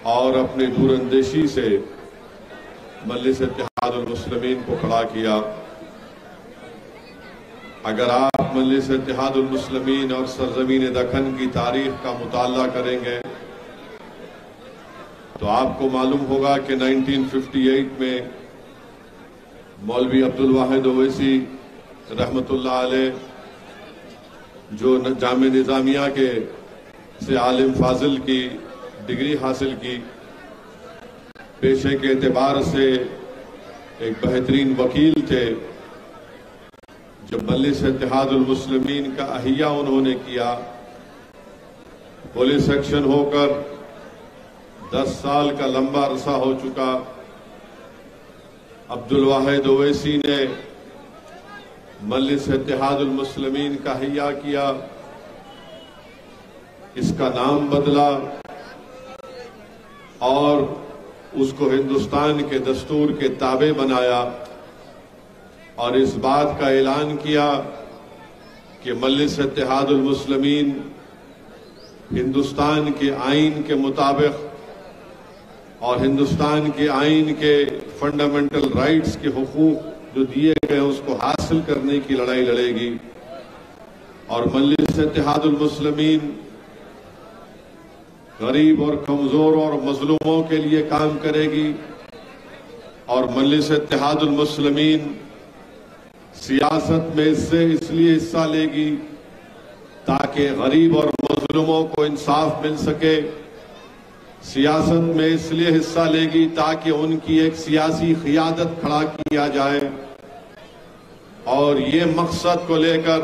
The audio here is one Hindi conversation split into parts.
और अपनी दूरंदेशी से मजलिस इत्तेहादुल मुस्लिमीन को खड़ा किया। अगर आप मजलिस इत्तेहादुल मुस्लिमीन और सरजमीन दखन की तारीख का मुताला करेंगे तो आपको मालूम होगा कि 1958 में मौलवी अब्दुल वाहिद ओवैसी रहमतुल्लाह अलैह, जो जामे निजामिया के से आलिम फाजिल की डिग्री हासिल की, पेशे के एतबार से एक बेहतरीन वकील थे, जब मजलिस इत्तेहादुल मुस्लिमीन का अहिया उन्होंने किया, पुलिस एक्शन होकर 10 साल का लंबा अरसा हो चुका, अब्दुल वाहिद ओवैसी ने मजलिस इत्तेहादुल मुस्लिमीन का अहिया किया, इसका नाम बदला और उसको हिंदुस्तान के दस्तूर के ताबे बनाया और इस बात का ऐलान किया कि मजलिस इत्तेहादुल मुस्लिमीन हिंदुस्तान के आईन के मुताबिक और हिंदुस्तान के आईन के फंडामेंटल राइट्स के हुकूक जो दिए गए उसको हासिल करने की लड़ाई लड़ेगी और मजलिस इत्तेहादुल मुस्लिमीन गरीब और कमजोर और मजलूमों के लिए काम करेगी और मजलिस इत्तेहादुल मुस्लिमीन सियासत में इसलिए हिस्सा लेगी ताकि गरीब और मजलूमों को इंसाफ मिल सके। सियासत में इसलिए हिस्सा लेगी ताकि उनकी एक सियासी क़ियादत खड़ा किया जाए और ये मकसद को लेकर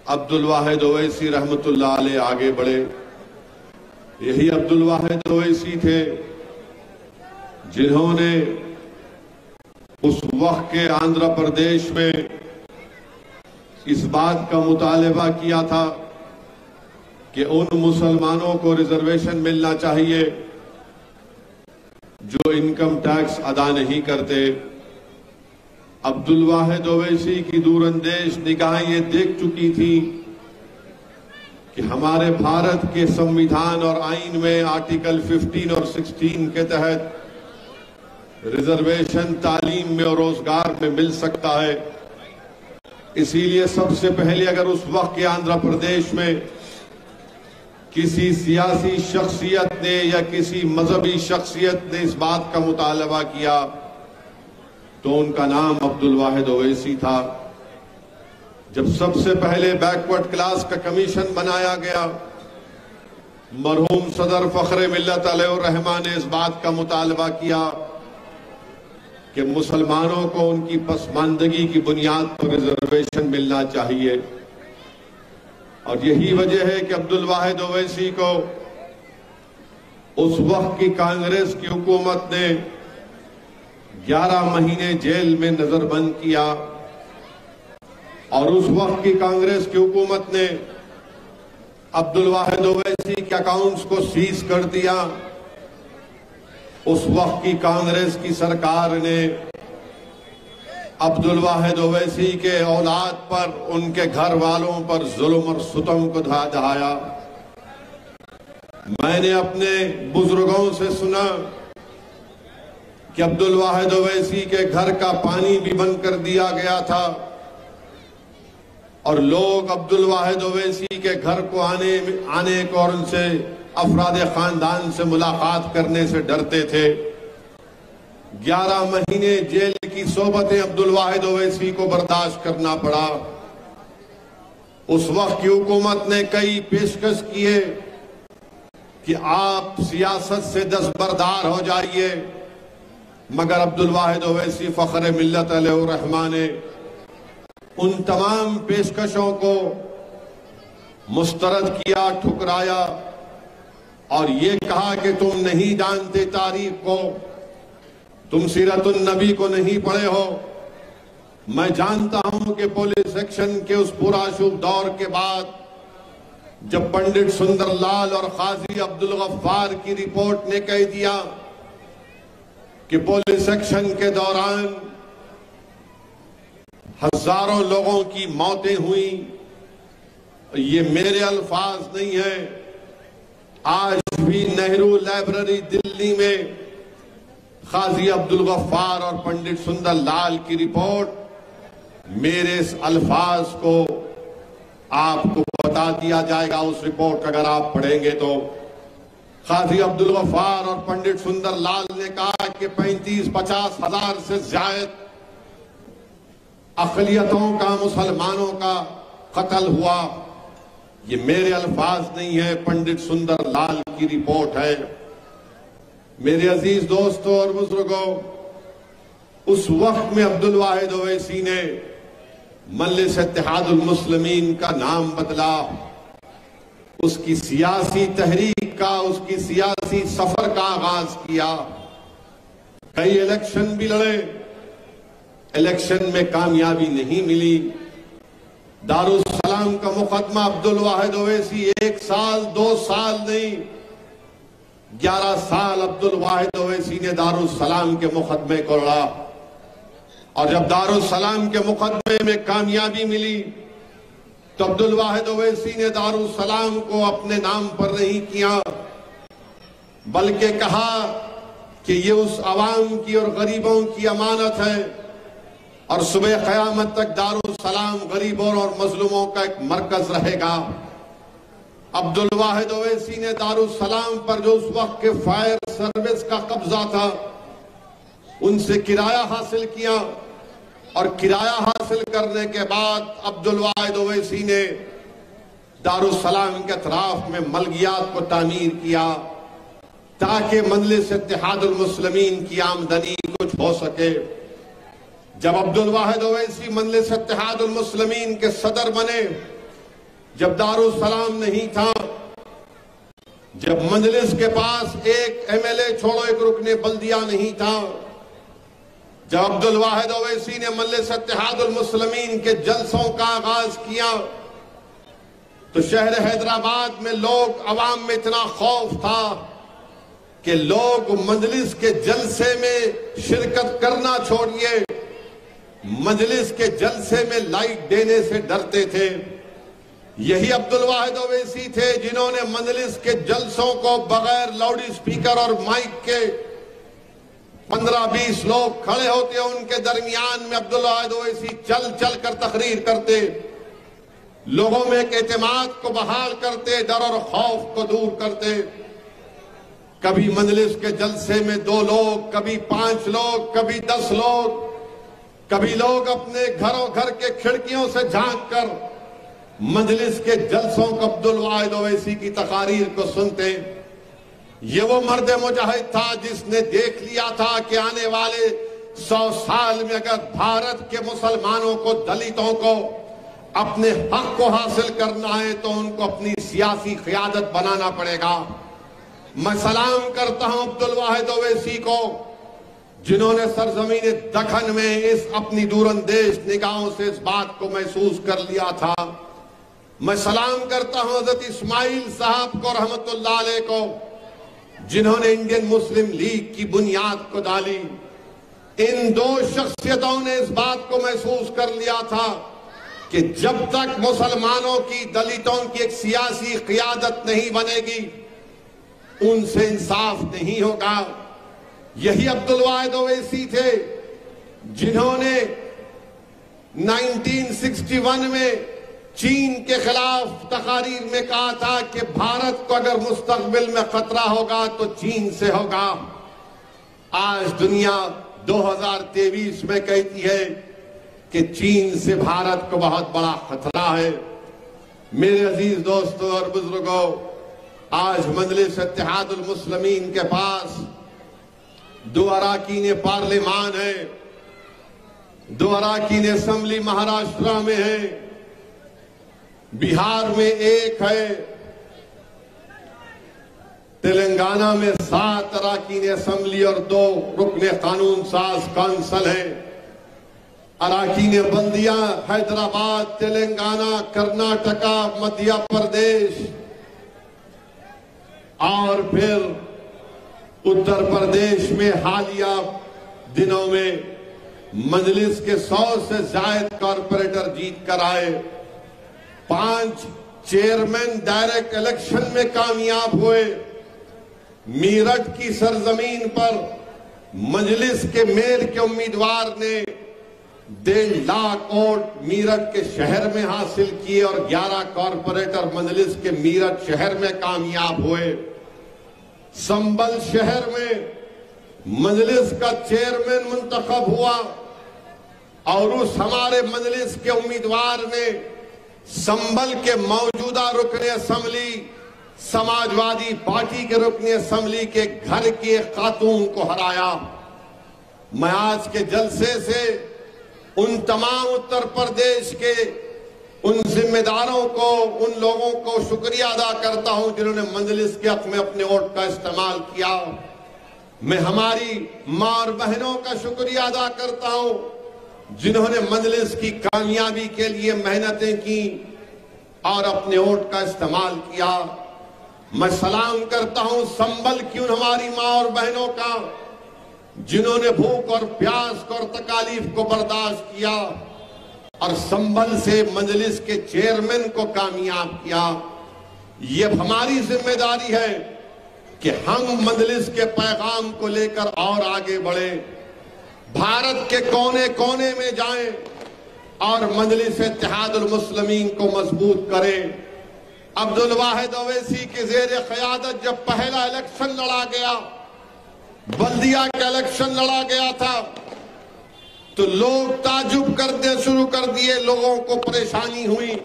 अब्दुल वाहिद ओवैसी रहमतुल्लाह अलैह आगे बढ़े। यही अब्दुल वाहिद ओवैसी थे जिन्होंने उस वक्त के आंध्र प्रदेश में इस बात का मुतालबा किया था कि उन मुसलमानों को रिजर्वेशन मिलना चाहिए जो इनकम टैक्स अदा नहीं करते। अब्दुल वाहिद ओवैसी की दूरंदेश निगाहें ये देख चुकी थी कि हमारे भारत के संविधान और आईन में आर्टिकल 15 और 16 के तहत रिजर्वेशन तालीम में और रोजगार में मिल सकता है। इसीलिए सबसे पहले अगर उस वक्त के आंध्र प्रदेश में किसी सियासी शख्सियत ने या किसी मजहबी शख्सियत ने इस बात का मुतालबा किया तो उनका नाम अब्दुल वाहिद ओवैसी था। जब सबसे पहले बैकवर्ड क्लास का कमीशन बनाया गया, मरहूम सदर फखरे मिल्लत अलैहिर्रहमान ने इस बात का मुतालबा किया कि मुसलमानों को उनकी पसमानदगी की बुनियाद पर रिजर्वेशन मिलना चाहिए और यही वजह है कि अब्दुल वाहिद ओवैसी को उस वक्त की कांग्रेस की हुकूमत ने 11 महीने जेल में नजरबंद किया और उस वक्त की कांग्रेस की हुकूमत ने अब्दुल वाहिद ओवैसी के अकाउंट्स को सीज कर दिया। उस वक्त की कांग्रेस की सरकार ने अब्दुल वाहिद ओवैसी के औलाद पर, उनके घर वालों पर जुल्म और सितम को ढाया। मैंने अपने बुजुर्गों से सुना कि अब्दुल वाहिद ओवैसी के घर का पानी भी बंद कर दिया गया था और लोग अब्दुल वाहिद ओवैसी के घर को आने को और उनसे अफराद खानदान से मुलाकात करने से डरते थे। 11 महीने जेल की सोबतें अब्दुल वाहिद ओवैसी को बर्दाश्त करना पड़ा। उस वक्त की हुकूमत ने कई पेशकश किए कि आप सियासत से दस्तबरदार हो जाइए, मगर अब्दुल वाहिद ओवैसी फखरे मिल्लत अलैहिर्रहमान ने उन तमाम पेशकशों को मुस्तरद किया, ठुकराया और ये कहा कि तुम नहीं जानते तारीख को, तुम सीरतुन नबी को नहीं पढ़े हो। मैं जानता हूं कि पुलिस एक्शन के उस पुराशुभ दौर के बाद जब पंडित सुंदरलाल और काजी अब्दुल गफ्फार की रिपोर्ट ने कह दिया कि पुलिस एक्शन के दौरान हजारों लोगों की मौतें हुई, ये मेरे अल्फाज नहीं है, आज भी नेहरू लाइब्रेरी दिल्ली में काजी अब्दुल गफ्फार और पंडित सुंदर लाल की रिपोर्ट, मेरे इस अल्फाज को आपको बता दिया जाएगा। उस रिपोर्ट अगर आप पढ़ेंगे तो काजी अब्दुल गफ्फार और पंडित सुंदर लाल ने कहा कि 35-50 हजार से ज्यादा अक़लियतों का, मुसलमानों का कत्ल हुआ। ये मेरे अल्फाज नहीं है, पंडित सुंदर लाल की रिपोर्ट है। मेरे अजीज दोस्तों और बुजुर्गों, उस वक्त में अब्दुल वाहिद ओवैसी ने मजलिस इत्तेहादुल मुस्लिमीन का नाम बदला, उसकी सियासी तहरीक का, उसकी सियासी सफर का आगाज किया। कई इलेक्शन भी लड़े, इलेक्शन में कामयाबी नहीं मिली। दारुल सलाम का मुकदमा अब्दुल वाहिद ओवैसी 1 साल 2 साल नहीं, 11 साल अब्दुल वाहिद ओवैसी ने दारुल सलाम के मुकदमे को लड़ा। और जब दारुल सलाम के मुकदमे में कामयाबी मिली तो अब्दुल वाहिद ओवैसी ने दारुल सलाम को अपने नाम पर नहीं किया, बल्कि कहा कि ये उस अवाम की और गरीबों की अमानत है और सुबह क़यामत तक दारुल सलाम गरीबों और मजलूमों का एक मरकज रहेगा। अब्दुल वाहिद ओवैसी ने दारुल सलाम पर जो उस वक्त के फायर सर्विस का कब्जा था, उनसे किराया हासिल किया और किराया हासिल करने के बाद अब्दुल वाहिद ओवैसी ने दारुल सलाम के अतराफ में मलगियात को तामीर किया ताकि मजलिस इत्तेहादुल मुस्लिमीन की आमदनी कुछ हो सके। जब अब्दुल वाहिद ओवैसी मजलिस इत्तेहादुल मुस्लिमीन के सदर बने, जब दारुल सलाम नहीं था, जब मजलिस के पास एक एमएलए छोड़ो एक रुकने बल्दिया नहीं था, जब अब्दुल वाहिद ओवैसी ने मजलिस इत्तेहादुल मुस्लिमीन के जलसों का आगाज किया तो शहर हैदराबाद में लोग, अवाम में इतना खौफ था कि लोग मजलिस के जलसे में शिरकत करना छोड़िए, मजलिस के जलसे में लाइट देने से डरते थे। यही अब्दुल वाहिद ओवैसी थे जिन्होंने मजलिस के जलसों को बगैर लाउड स्पीकर और माइक के 15-20 लोग खड़े होते, उनके दरमियान में अब्दुल वाहिद ओवैसी चल चल कर तकरीर करते, लोगों में एक एतमाद को बहाल करते, डर और खौफ को दूर करते। कभी मजलिस के जलसे में 2 लोग, कभी 5 लोग, कभी 10 लोग, कभी लोग अपने घरों घर के खिड़कियों से झांक कर मजलिस के जलसों को अब्दुल वाहिद ओवैसी की तकारीर को सुनते। ये वो मर्द मुजाहिद था जिसने देख लिया था कि आने वाले 100 साल में अगर भारत के मुसलमानों को, दलितों को अपने हक को हासिल करना है तो उनको अपनी सियासी क़यादत बनाना पड़ेगा। मैं सलाम करता हूं अब्दुल वाहिद ओवैसी को जिन्होंने सरजमीन दखन में इस अपनी दूरंदेश निगाहों से इस बात को महसूस कर लिया था। मैं सलाम करता हूं हजरत इस्माइल साहब को रहमतुल्लाह अलैह को जिन्होंने इंडियन मुस्लिम लीग की बुनियाद को डाली। इन 2 शख्सियतों ने इस बात को महसूस कर लिया था कि जब तक मुसलमानों की, दलितों की एक सियासी क़यादत नहीं बनेगी, उनसे इंसाफ नहीं होगा। यही अब्दुल वाहिद ओवैसी थे जिन्होंने 1961 में चीन के खिलाफ तकारीर में कहा था कि भारत को अगर मुस्तकबिल में खतरा होगा तो चीन से होगा। आज दुनिया 2023 में कहती है कि चीन से भारत को बहुत बड़ा खतरा है। मेरे अजीज दोस्तों और बुजुर्गों, आज मजलिस इत्तेहादुल मुस्लिमीन के पास 2 अराकीन पार्लिमान है, 2 अराकीन असेंबली महाराष्ट्र में है, बिहार में 1 है, तेलंगाना में 7 अराकीन असेंबली और 2 रुकने कानून साज काउंसिल है। अराकीन बल्दिया हैदराबाद, तेलंगाना, कर्नाटका, मध्य प्रदेश और फिर उत्तर प्रदेश में हालिया दिनों में मजलिस के 100 से ज्यादा कॉरपोरेटर जीत कर आए। 5 चेयरमैन डायरेक्ट इलेक्शन में कामयाब हुए। मीरठ की सरजमीन पर मजलिस के मेयर के उम्मीदवार ने 1.5 लाख वोट मीरठ के शहर में हासिल किए और 11 कॉरपोरेटर मजलिस के मीरठ शहर में कामयाब हुए। संभल शहर में मजलिस का चेयरमैन मुंतखब हुआ और उस हमारे मजलिस के उम्मीदवार ने संभल के मौजूदा रुकने असेंबली समाजवादी पार्टी के रुकने असेंबली के घर की एक खातून को हराया। मैं आज के जलसे से उन तमाम उत्तर प्रदेश के उन जिम्मेदारों को, उन लोगों को शुक्रिया अदा करता हूं जिन्होंने मजलिस के हक में अपने वोट का इस्तेमाल किया। मैं हमारी मां और बहनों का शुक्रिया अदा करता हूं जिन्होंने मजलिस की कामयाबी के लिए मेहनतें की और अपने वोट का इस्तेमाल किया। मैं सलाम करता हूं संभल की उन हमारी मां और बहनों का जिन्होंने भूख और प्यास और तकालीफ को बर्दाश्त किया और संभल से मजलिस के चेयरमैन को कामयाब किया। ये हमारी जिम्मेदारी है कि हम मजलिस के पैगाम को लेकर और आगे बढ़े, भारत के कोने कोने में जाएं और मजलिस इत्तेहादुल मुस्लिमीन को मजबूत करें। अब्दुल वाहिद ओवैसी के जेर क़यादत जब पहला इलेक्शन लड़ा गया, बल्दिया का इलेक्शन लड़ा गया था, तो लोग ताजुब करने शुरू कर दिए। लोगों को परेशानी हुई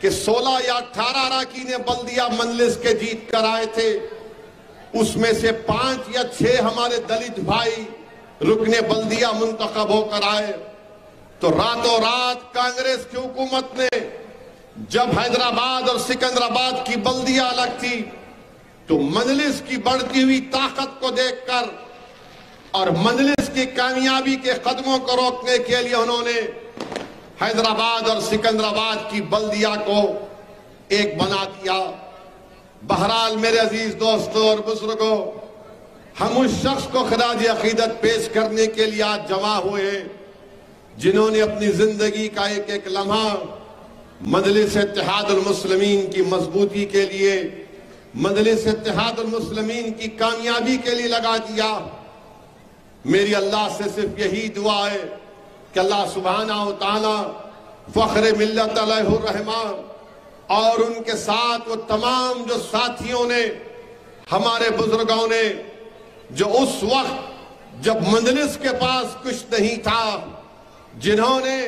कि 16 या 18 अरकान बल्दिया मजलिस के जीत कर आए थे, उसमें से 5 या 6 हमारे दलित भाई रुकने बल्दिया मुंतखब होकर आए। तो रातों रात कांग्रेस की हुकूमत ने, जब हैदराबाद और सिकंदराबाद की बल्दिया अलग थी, तो मजलिस की बढ़ती हुई ताकत को देखकर और मजलिस की कामयाबी के कदमों को रोकने के लिए उन्होंने हैदराबाद और सिकंदराबाद की बल्दिया को एक बना दिया। बहरहाल मेरे अजीज दोस्तों और बुजुर्गों, हम उस शख्स को खराज अकीदत पेश करने के लिए आज जमा हुए हैं जिन्होंने अपनी जिंदगी का एक एक लम्हा मजलिस इत्तेहादुल मुस्लिमीन की मजबूती के लिए, मजलिस इत्तेहादुल मुस्लिमीन की कामयाबी के लिए लगा दिया। मेरी अल्लाह से सिर्फ यही दुआ है कि अल्लाह सुब्हाना व तआला फख्र मिल्लत अलैहिर रहमान और उनके साथ वो तमाम जो साथियों ने, हमारे बुजुर्गों ने, जो उस वक्त जब मजलिस के पास कुछ नहीं था, जिन्होंने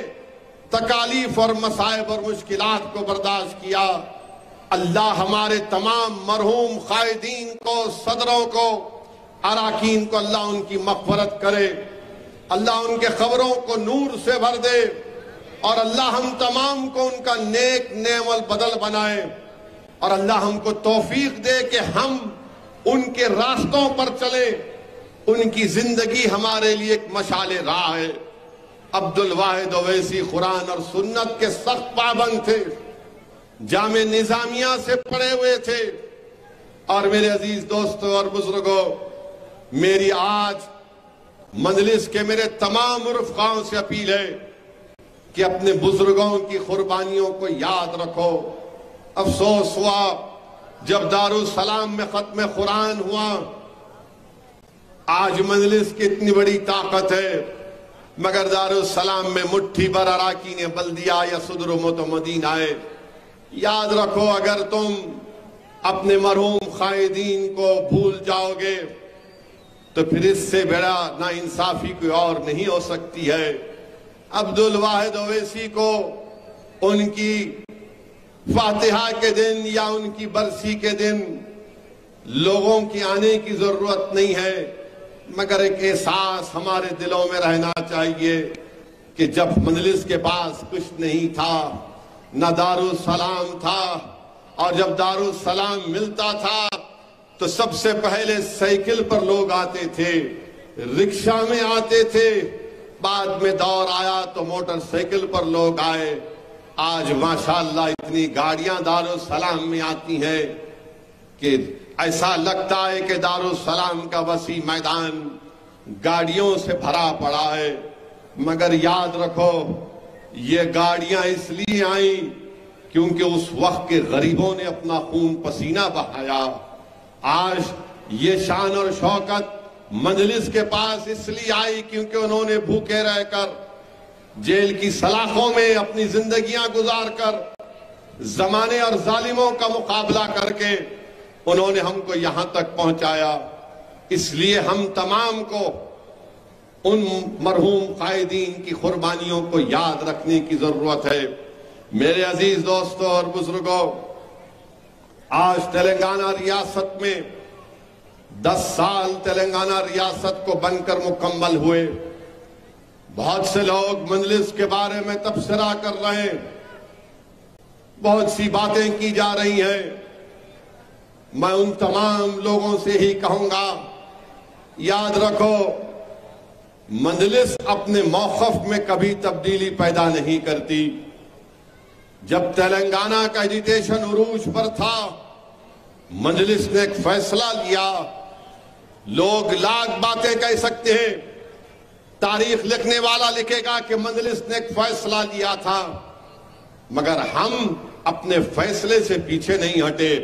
तकालीफ और मसाइब और मुश्किलात को बर्दाश्त किया, अल्लाह हमारे तमाम मरहूम कायदीन को, सदरों को, अराकीन को अल्लाह उनकी मग़फ़िरत करे, अल्लाह उनके खबरों को नूर से भर दे और अल्लाह हम तमाम को उनका नेक नेमल बदल बनाए और अल्लाह हमको तौफीक दे कि हम उनके रास्तों पर चले। उनकी जिंदगी हमारे लिए एक मशाले राह है। अब्दुल वाहिद ओवैसी कुरान और सुन्नत के सख्त पाबंद थे, जामे निजामिया से पढ़े हुए थे। और मेरे अजीज दोस्तों और बुजुर्गों, मेरी आज मजलिस के मेरे तमाम रुफ़क़ाओं से अपील है कि अपने बुजुर्गों की कुर्बानियों को याद रखो। अफसोस हुआ जब दारुस सलाम में खत्म कुरान हुआ। आज मजलिस की इतनी बड़ी ताकत है, मगर दारुस सलाम में मुट्ठी भर अराकीन बल्दिया या सदर मुतमदीन आए। याद रखो, अगर तुम अपने मरहूम कायदीन को भूल जाओगे तो फिर इससे बड़ा ना इंसाफी कोई और नहीं हो सकती है। अब्दुल वाहिद ओवैसी को उनकी फातिहा के दिन या उनकी बरसी के दिन लोगों की आने की जरूरत नहीं है, मगर एक एहसास हमारे दिलों में रहना चाहिए कि जब मजलिस के पास कुछ नहीं था, न दारुस सलाम था, और जब दारुस सलाम मिलता था तो सबसे पहले साइकिल पर लोग आते थे, रिक्शा में आते थे, बाद में दौर आया तो मोटरसाइकिल पर लोग आए। आज माशाअल्लाह इतनी गाड़ियां दारुस सलाम में आती हैं कि ऐसा लगता है कि दारुस सलाम का वसी मैदान गाड़ियों से भरा पड़ा है। मगर याद रखो, ये गाड़ियां इसलिए आई क्योंकि उस वक्त के गरीबों ने अपना खून पसीना बहाया। आज ये शान और शौकत मजलिस के पास इसलिए आई क्योंकि उन्होंने भूखे रहकर जेल की सलाखों में अपनी जिंदगियां गुजारकर जमाने और जालिमों का मुकाबला करके उन्होंने हमको यहां तक पहुंचाया। इसलिए हम तमाम को उन मरहूम कायदीन की कुर्बानियों को याद रखने की जरूरत है। मेरे अजीज दोस्तों और बुजुर्गों, आज तेलंगाना रियासत में 10 साल तेलंगाना रियासत को बनकर मुकम्मल हुए। बहुत से लोग मजलिस के बारे में तबसरा कर रहे हैं, बहुत सी बातें की जा रही हैं। मैं उन तमाम लोगों से ही कहूंगा, याद रखो, मजलिस अपने मौक़िफ़ में कभी तब्दीली पैदा नहीं करती। जब तेलंगाना का एजिटेशन उरूज पर था, मजलिस ने एक फैसला लिया। लोग लाख बातें कह सकते हैं, तारीख लिखने वाला लिखेगा कि मजलिस ने एक फैसला लिया था, मगर हम अपने फैसले से पीछे नहीं हटे।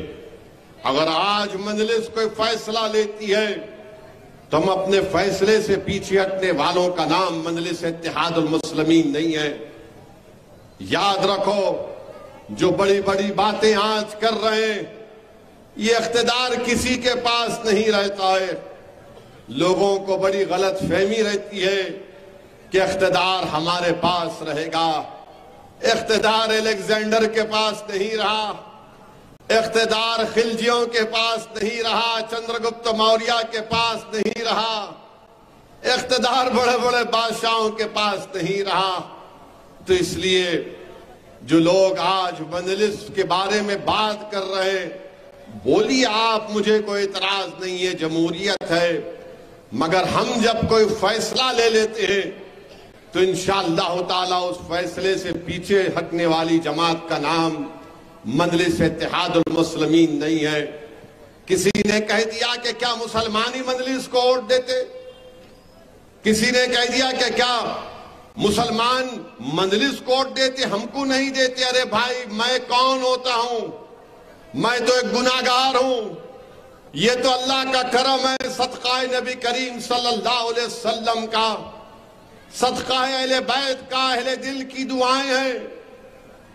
अगर आज मजलिस कोई फैसला लेती है तो हम अपने फैसले से पीछे हटने वालों का नाम मजलिस इत्तेहादुल मुस्लिमीन नहीं है। याद रखो, जो बड़ी बड़ी बातें आज कर रहे हैं, ये इख्तिदार किसी के पास नहीं रहता है। लोगों को बड़ी गलत फहमी रहती है कि इख्तिदार हमारे पास रहेगा। इख्तिदार अलेक्जेंडर के पास नहीं रहा, इख्तिदार खिलजियों के पास नहीं रहा, चंद्रगुप्त मौर्य के पास नहीं रहा, इख्तिदार बड़े बड़े बादशाहों के पास नहीं रहा। तो इसलिए जो लोग आज मजलिस के बारे में बात कर रहे हैं, बोलिए आप, मुझे कोई इतराज नहीं है, जमहूरियत है। मगर हम जब कोई फैसला ले लेते हैं तो इंशाअल्लाह ताला उस फैसले से पीछे हटने वाली जमात का नाम मजलिस इत्तेहादुल मुस्लिमीन नहीं है। किसी ने कह दिया कि क्या मुसलमान ही मजलिस को वोट देते, किसी ने कह दिया कि क्या मुसलमान मजलिस को वोट देते, हमको नहीं देते। अरे भाई, मैं कौन होता हूं? मैं तो एक गुनाहगार हूं। ये तो अल्लाह का करम है, सदका नबी करीम सल्लल्लाहु अलैहि वसल्लम का, सदका अहले बैत का, अहले दिल की दुआएं हैं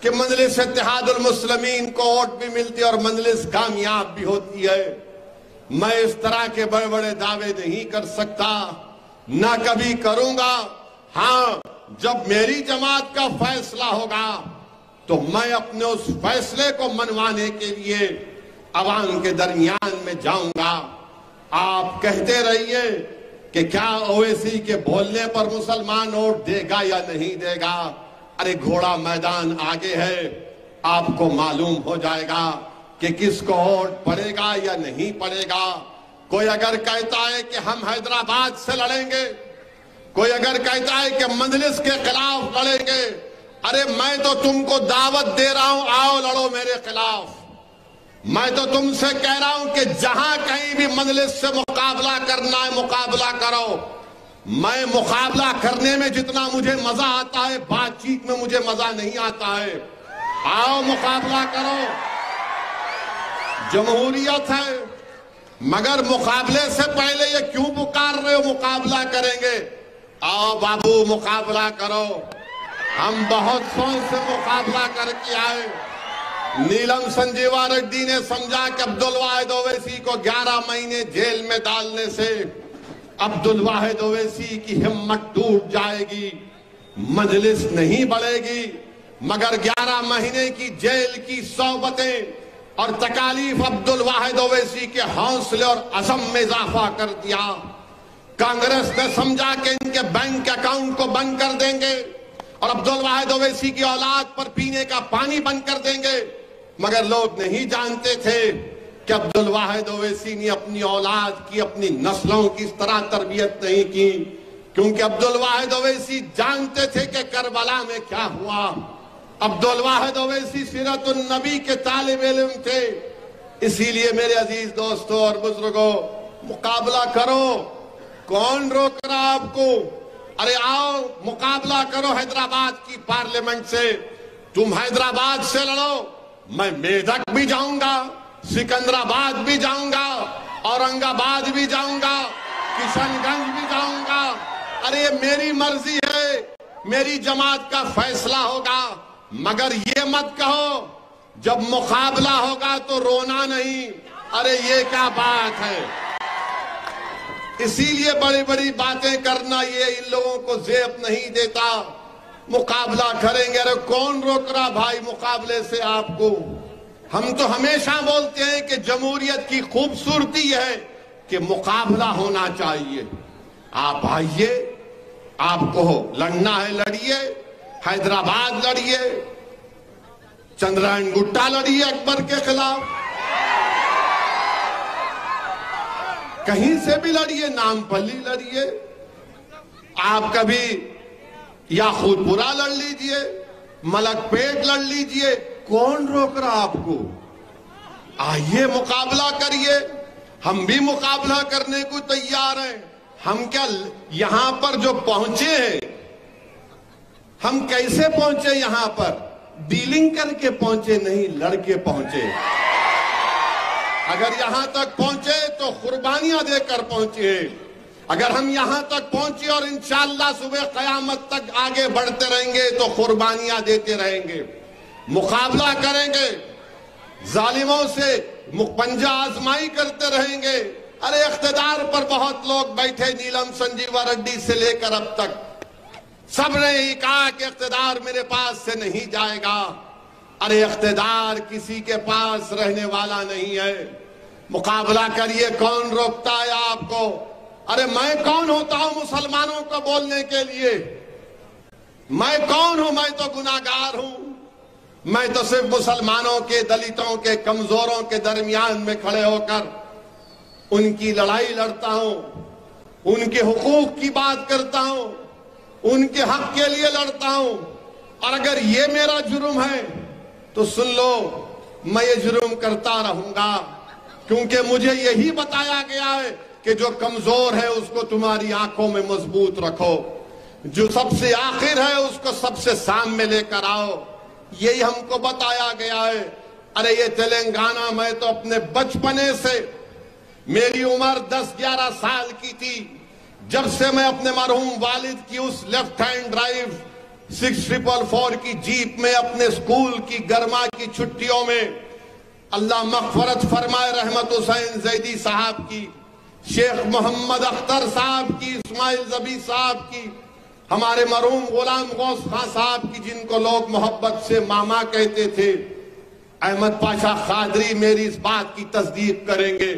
कि मजलिस इत्तेहादुल मुस्लिमीन को वोट भी मिलती है और मजलिस कामयाब भी होती है। मैं इस तरह के बड़े बड़े दावे नहीं कर सकता, ना कभी करूंगा। हाँ, जब मेरी जमात का फैसला होगा तो मैं अपने उस फैसले को मनवाने के लिए अवाम के दरमियान में जाऊंगा। आप कहते रहिए कि क्या ओवैसी के बोलने पर मुसलमान वोट देगा या नहीं देगा। अरे घोड़ा मैदान आगे है, आपको मालूम हो जाएगा कि किसको वोट पड़ेगा या नहीं पड़ेगा। कोई अगर कहता है कि हम हैदराबाद से लड़ेंगे, कोई अगर कहता है कि मजलिस के खिलाफ लड़ेंगे, अरे मैं तो तुमको दावत दे रहा हूं, आओ लड़ो मेरे खिलाफ। मैं तो तुमसे कह रहा हूं कि जहां कहीं भी मजलिस से मुकाबला करना है, मुकाबला करो। मैं मुकाबला करने में जितना मुझे मजा आता है, बातचीत में मुझे मजा नहीं आता है। आओ मुकाबला करो, जमहूरियत है। मगर मुकाबले से पहले ये क्यों पुकार रहे हो मुकाबला करेंगे? आओ बाबू मुकाबला करो। हम बहुत सोच से मुकाबला करके आए। नीलम संजीवा रेड्डी ने समझा कि अब्दुल वाहिद ओवैसी को 11 महीने जेल में डालने से अब्दुल वाहिद ओवैसी की हिम्मत टूट जाएगी, मजलिस नहीं बढ़ेगी। मगर 11 महीने की जेल की सौबतें और तकालीफ अब्दुल वाहिद औवैसी के हौसले और अज़म में इजाफा कर दिया। कांग्रेस ने समझा कि इनके बैंक अकाउंट को बंद कर देंगे और अब्दुल वाहिद औवैसी की औलाद पर पीने का पानी बंद कर देंगे। मगर लोग नहीं जानते थे कि अब्दुल वाहिद औवैसी ने अपनी औलाद की, अपनी नस्लों की इस तरह तरबियत नहीं की, क्योंकि अब्दुल वाहिद औवैसी जानते थे कि करबला में क्या हुआ। अब्दुल वाहिद औवैसी सीरतुन नबी के तालिब इल्म थे। इसीलिए मेरे अजीज दोस्तों और बुजुर्गों, मुकाबला करो। कौन रोक रहा आपको? अरे आओ मुकाबला करो हैदराबाद की पार्लियामेंट से। तुम हैदराबाद से लड़ो, मैं मेदक भी जाऊंगा, सिकंदराबाद भी जाऊंगा औरंगाबाद भी जाऊंगा, किशनगंज भी जाऊंगा। अरे ये मेरी मर्जी है, मेरी जमात का फैसला होगा। मगर ये मत कहो जब मुकाबला होगा तो रोना नहीं। अरे ये क्या बात है। इसीलिए बड़ी बड़ी बातें करना ये इन लोगों को ज़ेब नहीं देता। मुकाबला करेंगे। अरे कौन रोक रहा भाई मुकाबले से आपको। हम तो हमेशा बोलते हैं कि जमहूरियत की खूबसूरती है कि मुकाबला होना चाहिए। आप आइए, आपको लड़ना है लड़िए, हैदराबाद लड़िए, चंद्रायन गुट्टा लड़िए अकबर के खिलाफ, कहीं से भी लड़िए, नामपल्ली लड़िए, आप कभी याकूतपुरा लड़ लीजिए, मलकपेट लड़ लीजिए, कौन रोक रहा आपको। आइए मुकाबला करिए। हम भी मुकाबला करने को तैयार हैं। हम क्या यहां पर जो पहुंचे हैं, हम कैसे पहुंचे यहां पर? डीलिंग करके पहुंचे नहीं, लड़के पहुंचे। अगर यहां तक पहुंचे तो कुर्बानियां देकर पहुंचे। अगर हम यहां तक पहुंचे और इंशाअल्लाह सुबह कयामत तक आगे बढ़ते रहेंगे तो कुर्बानियां देते रहेंगे, मुकाबला करेंगे, जालिमों से मुकपंजा आजमाई करते रहेंगे। अरे इख्तिदार पर बहुत लोग बैठे, नीलम संजीवा रेड्डी से लेकर अब तक सबने ही कहा कि इख्तिदार मेरे पास से नहीं जाएगा। अरे इख्तिदार किसी के पास रहने वाला नहीं है। मुकाबला करिए, कौन रोकता है आपको? अरे मैं कौन होता हूं मुसलमानों को बोलने के लिए? मैं कौन हूं? मैं तो गुनाहगार हूं। मैं तो सिर्फ मुसलमानों के, दलितों के, कमजोरों के दरमियान में खड़े होकर उनकी लड़ाई लड़ता हूं, उनके हुकूक की बात करता हूं, उनके हक के लिए लड़ता हूं। और अगर ये मेरा जुर्म है तो सुन लो, मैं ये जुर्म करता रहूंगा, क्योंकि मुझे यही बताया गया है कि जो कमजोर है उसको तुम्हारी आंखों में मजबूत रखो, जो सबसे आखिर है उसको सबसे सामने लेकर आओ। यही हमको बताया गया है। अरे ये तेलंगाना, मैं तो अपने बचपने से, मेरी उम्र 10-11 साल की थी जब से मैं अपने मरहूम वालिद की उस लेफ्ट हैंड ड्राइव 6444 की जीप में अपने स्कूल की गर्मा की छुट्टियों में, अल्लाह मग़फ़रत फरमाए, रहमत हुसैन ज़ैदी साहब की, शेख मोहम्मद अख्तर साहब की, इस्माइल ज़बी साहब की, हमारे मरहूम गुलाम गौस खां साहब की, जिनको लोग मोहब्बत से मामा कहते थे, अहमद पाशा खादरी मेरी इस बात की तस्दीक करेंगे।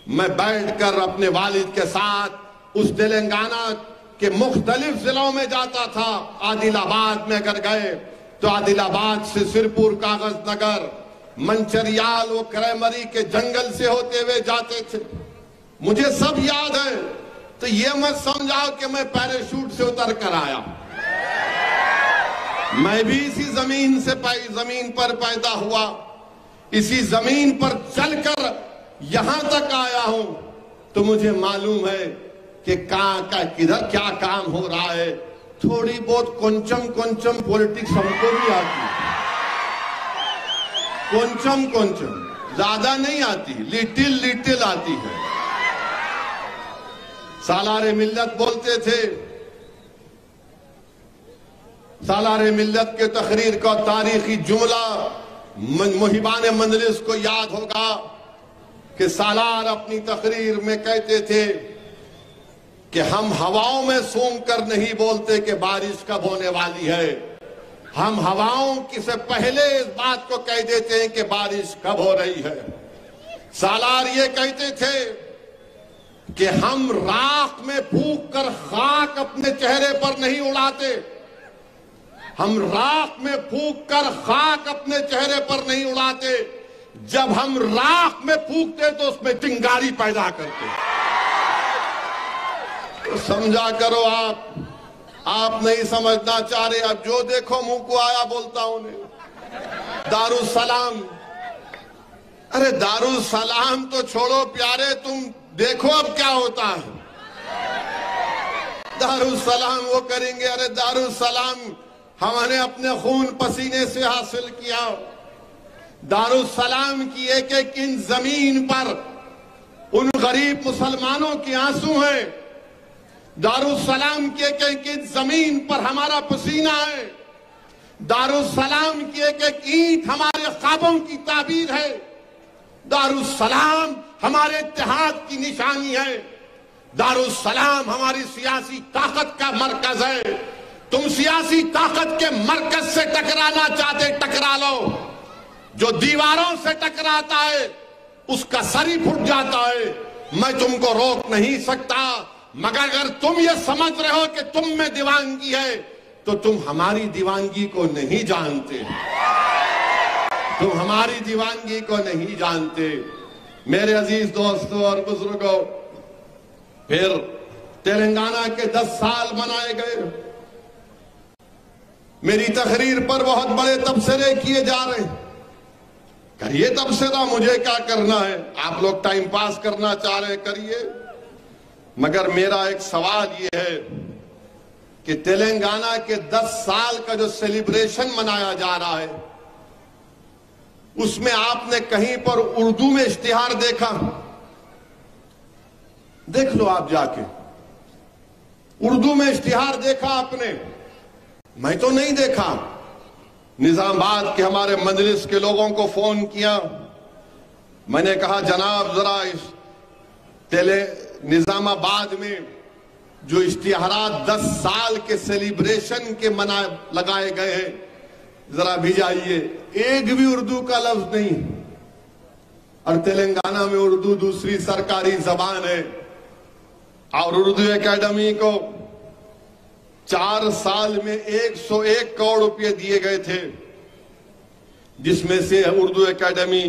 मैं बैठकर अपने वालिद के साथ उस तेलंगाना के मुख्तलिफ जिलों में जाता था। आदिलाबाद में अगर गए तो आदिलाबाद से सिरपुर, कागज नगर, मंचरियाल, वो क्रैमरी के जंगल से होते हुए जाते थे। मुझे सब याद है। तो ये मत समझाओ कि मैं पैराशूट से उतर कर आया। मैं भी इसी जमीन से जमीन पर पैदा हुआ, इसी जमीन पर चलकर यहां तक आया हूं। तो मुझे मालूम है कि कहां का किधर क्या काम हो रहा है। थोड़ी बहुत कोंचम पॉलिटिक्स हमको भी आती है, कोंचम ज्यादा नहीं आती, लिटिल आती है। सालारे मिल्लत बोलते थे। सालारे मिल्लत के तकरीर का तारीखी जुमला मुहिबान मंजलिस को याद होगा कि सालार अपनी तकरीर में कहते थे कि हम हवाओं में सूंघ कर नहीं बोलते कि बारिश कब होने वाली है। हम हवाओं की से पहले इस बात को कह देते हैं कि बारिश कब हो रही है। सालार ये कहते थे कि हम राख में फूंक कर खाक अपने चेहरे पर नहीं उड़ाते। हम राख में फूंक कर खाक अपने चेहरे पर नहीं उड़ाते। जब हम राख में फूंकते तो उसमें चिंगारी पैदा करते। तो समझा करो आप नहीं समझना चाह रहे। अब जो देखो मुंह को आया बोलता हूं। दारुसलाम, अरे दारुसलाम तो छोड़ो प्यारे, तुम देखो अब क्या होता है। दारुसलाम वो करेंगे। अरे दारुसलाम हमने अपने खून पसीने से हासिल किया। दारुसलाम की एक एक इंच जमीन पर उन गरीब मुसलमानों के आंसू हैं। दारुस्सलाम की एक एक जमीन पर हमारा पसीना है। दारुस्सलाम की एक एक ईंट हमारे ख्वाबों की ताबीर है। दारुस्सलाम हमारे इत्तेहाद की निशानी है। दारुस्सलाम हमारी सियासी ताकत का मरकज है। तुम सियासी ताकत के मरकज से टकराना चाहते, टकरा लो। जो दीवारों से टकराता है उसका सर ही फुट जाता है। मैं तुमको रोक नहीं सकता, मगर अगर तुम ये समझ रहे हो कि तुम में दीवानगी है तो तुम हमारी दीवानगी को नहीं जानते। तुम हमारी दीवानगी को नहीं जानते। मेरे अजीज दोस्तों और बुजुर्गों, फिर तेलंगाना के 10 साल मनाए गए। मेरी तकरीर पर बहुत बड़े तबसरे किए जा रहे हैं। करिए तबसरा, मुझे क्या करना है। आप लोग टाइम पास करना चाह रहे हैं, करिए। मगर मेरा एक सवाल यह है कि तेलंगाना के 10 साल का जो सेलिब्रेशन मनाया जा रहा है उसमें आपने कहीं पर उर्दू में इश्तिहार देखा? देख लो आप जाके, उर्दू में इश्तिहार देखा आपने? मैं तो नहीं देखा। निजामाबाद के हमारे मजलिस के लोगों को फोन किया, मैंने कहा जनाब जरा इस निजामाबाद में जो इश्तिहारात 10 साल के सेलिब्रेशन के लगाए गए हैं जरा भिजाइए। एक भी उर्दू का लफ्ज नहीं। और तेलंगाना में उर्दू दूसरी सरकारी जबान है। और उर्दू एकेडमी को 4 साल में 101 करोड़ रुपए दिए गए थे, जिसमें से उर्दू एकेडमी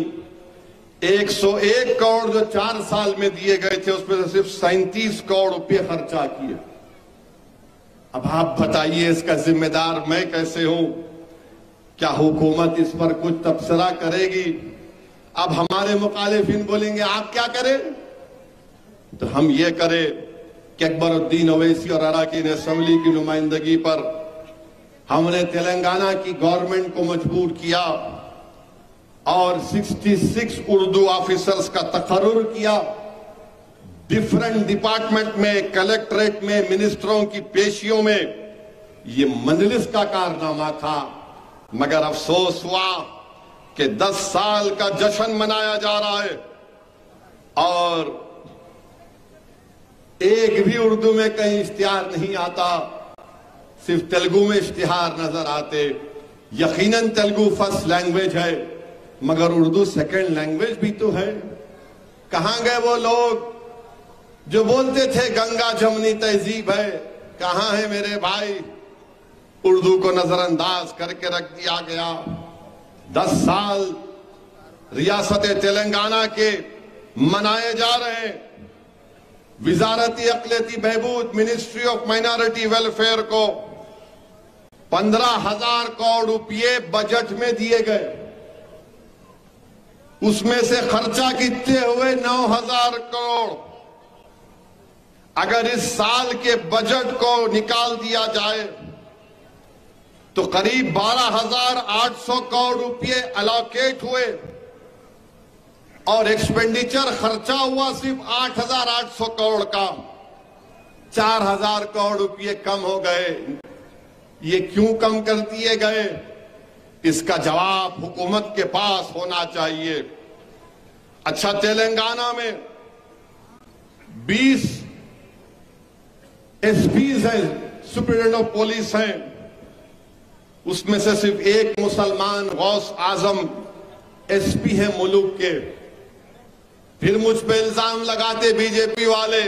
101 करोड़ जो 4 साल में दिए गए थे उसमें से सिर्फ 37 करोड़ रुपए खर्चा किए। अब आप बताइए इसका जिम्मेदार मैं कैसे हूं? क्या हुकूमत इस पर कुछ तबसरा करेगी? अब हमारे मुखालिफिन बोलेंगे आप क्या करें, तो हम ये करें कि अकबरुद्दीन ओवैसी और अरकान असेंबली की नुमाइंदगी पर हमने तेलंगाना की गवर्नमेंट को मजबूर किया और 66 उर्दू ऑफिसर्स का तकर्रुर किया। डिफरेंट डिपार्टमेंट में, कलेक्ट्रेट में, मिनिस्टरों की पेशियों में। ये मजलिस का कारनामा था। मगर अफसोस हुआ कि 10 साल का जश्न मनाया जा रहा है और एक भी उर्दू में कहीं इश्तिहार नहीं आता, सिर्फ तेलुगु में इश्तिहार नजर आते। यकीनन तेलुगु फर्स्ट लैंग्वेज है, मगर उर्दू सेकंड लैंग्वेज भी तो है। कहां गए वो लोग जो बोलते थे गंगा जमनी तहजीब है? कहां है मेरे भाई? उर्दू को नजरअंदाज करके रख दिया गया। 10 साल रियासत तेलंगाना के मनाए जा रहे हैं। विजारती अक़लियती बहबूद, मिनिस्ट्री ऑफ माइनॉरिटी वेलफेयर को 15,000 करोड़ रुपए बजट में दिए गए। उसमें से खर्चा कितने हुए? 9,000 करोड़। अगर इस साल के बजट को निकाल दिया जाए तो करीब 12,800 करोड़ रुपए अलोकेट हुए और एक्सपेंडिचर खर्चा हुआ सिर्फ 8,800 करोड़ का। 4,000 करोड़ रुपए कम हो गए। ये क्यों कम कर दिए गए? इसका जवाब हुकूमत के पास होना चाहिए। अच्छा, तेलंगाना में 20 एसपीज हैं, सुप्रीडेंट ऑफ पुलिस हैं। उसमें से सिर्फ एक मुसलमान गौस आजम एसपी है मुल्क के। फिर मुझ पे इल्जाम लगाते बीजेपी वाले,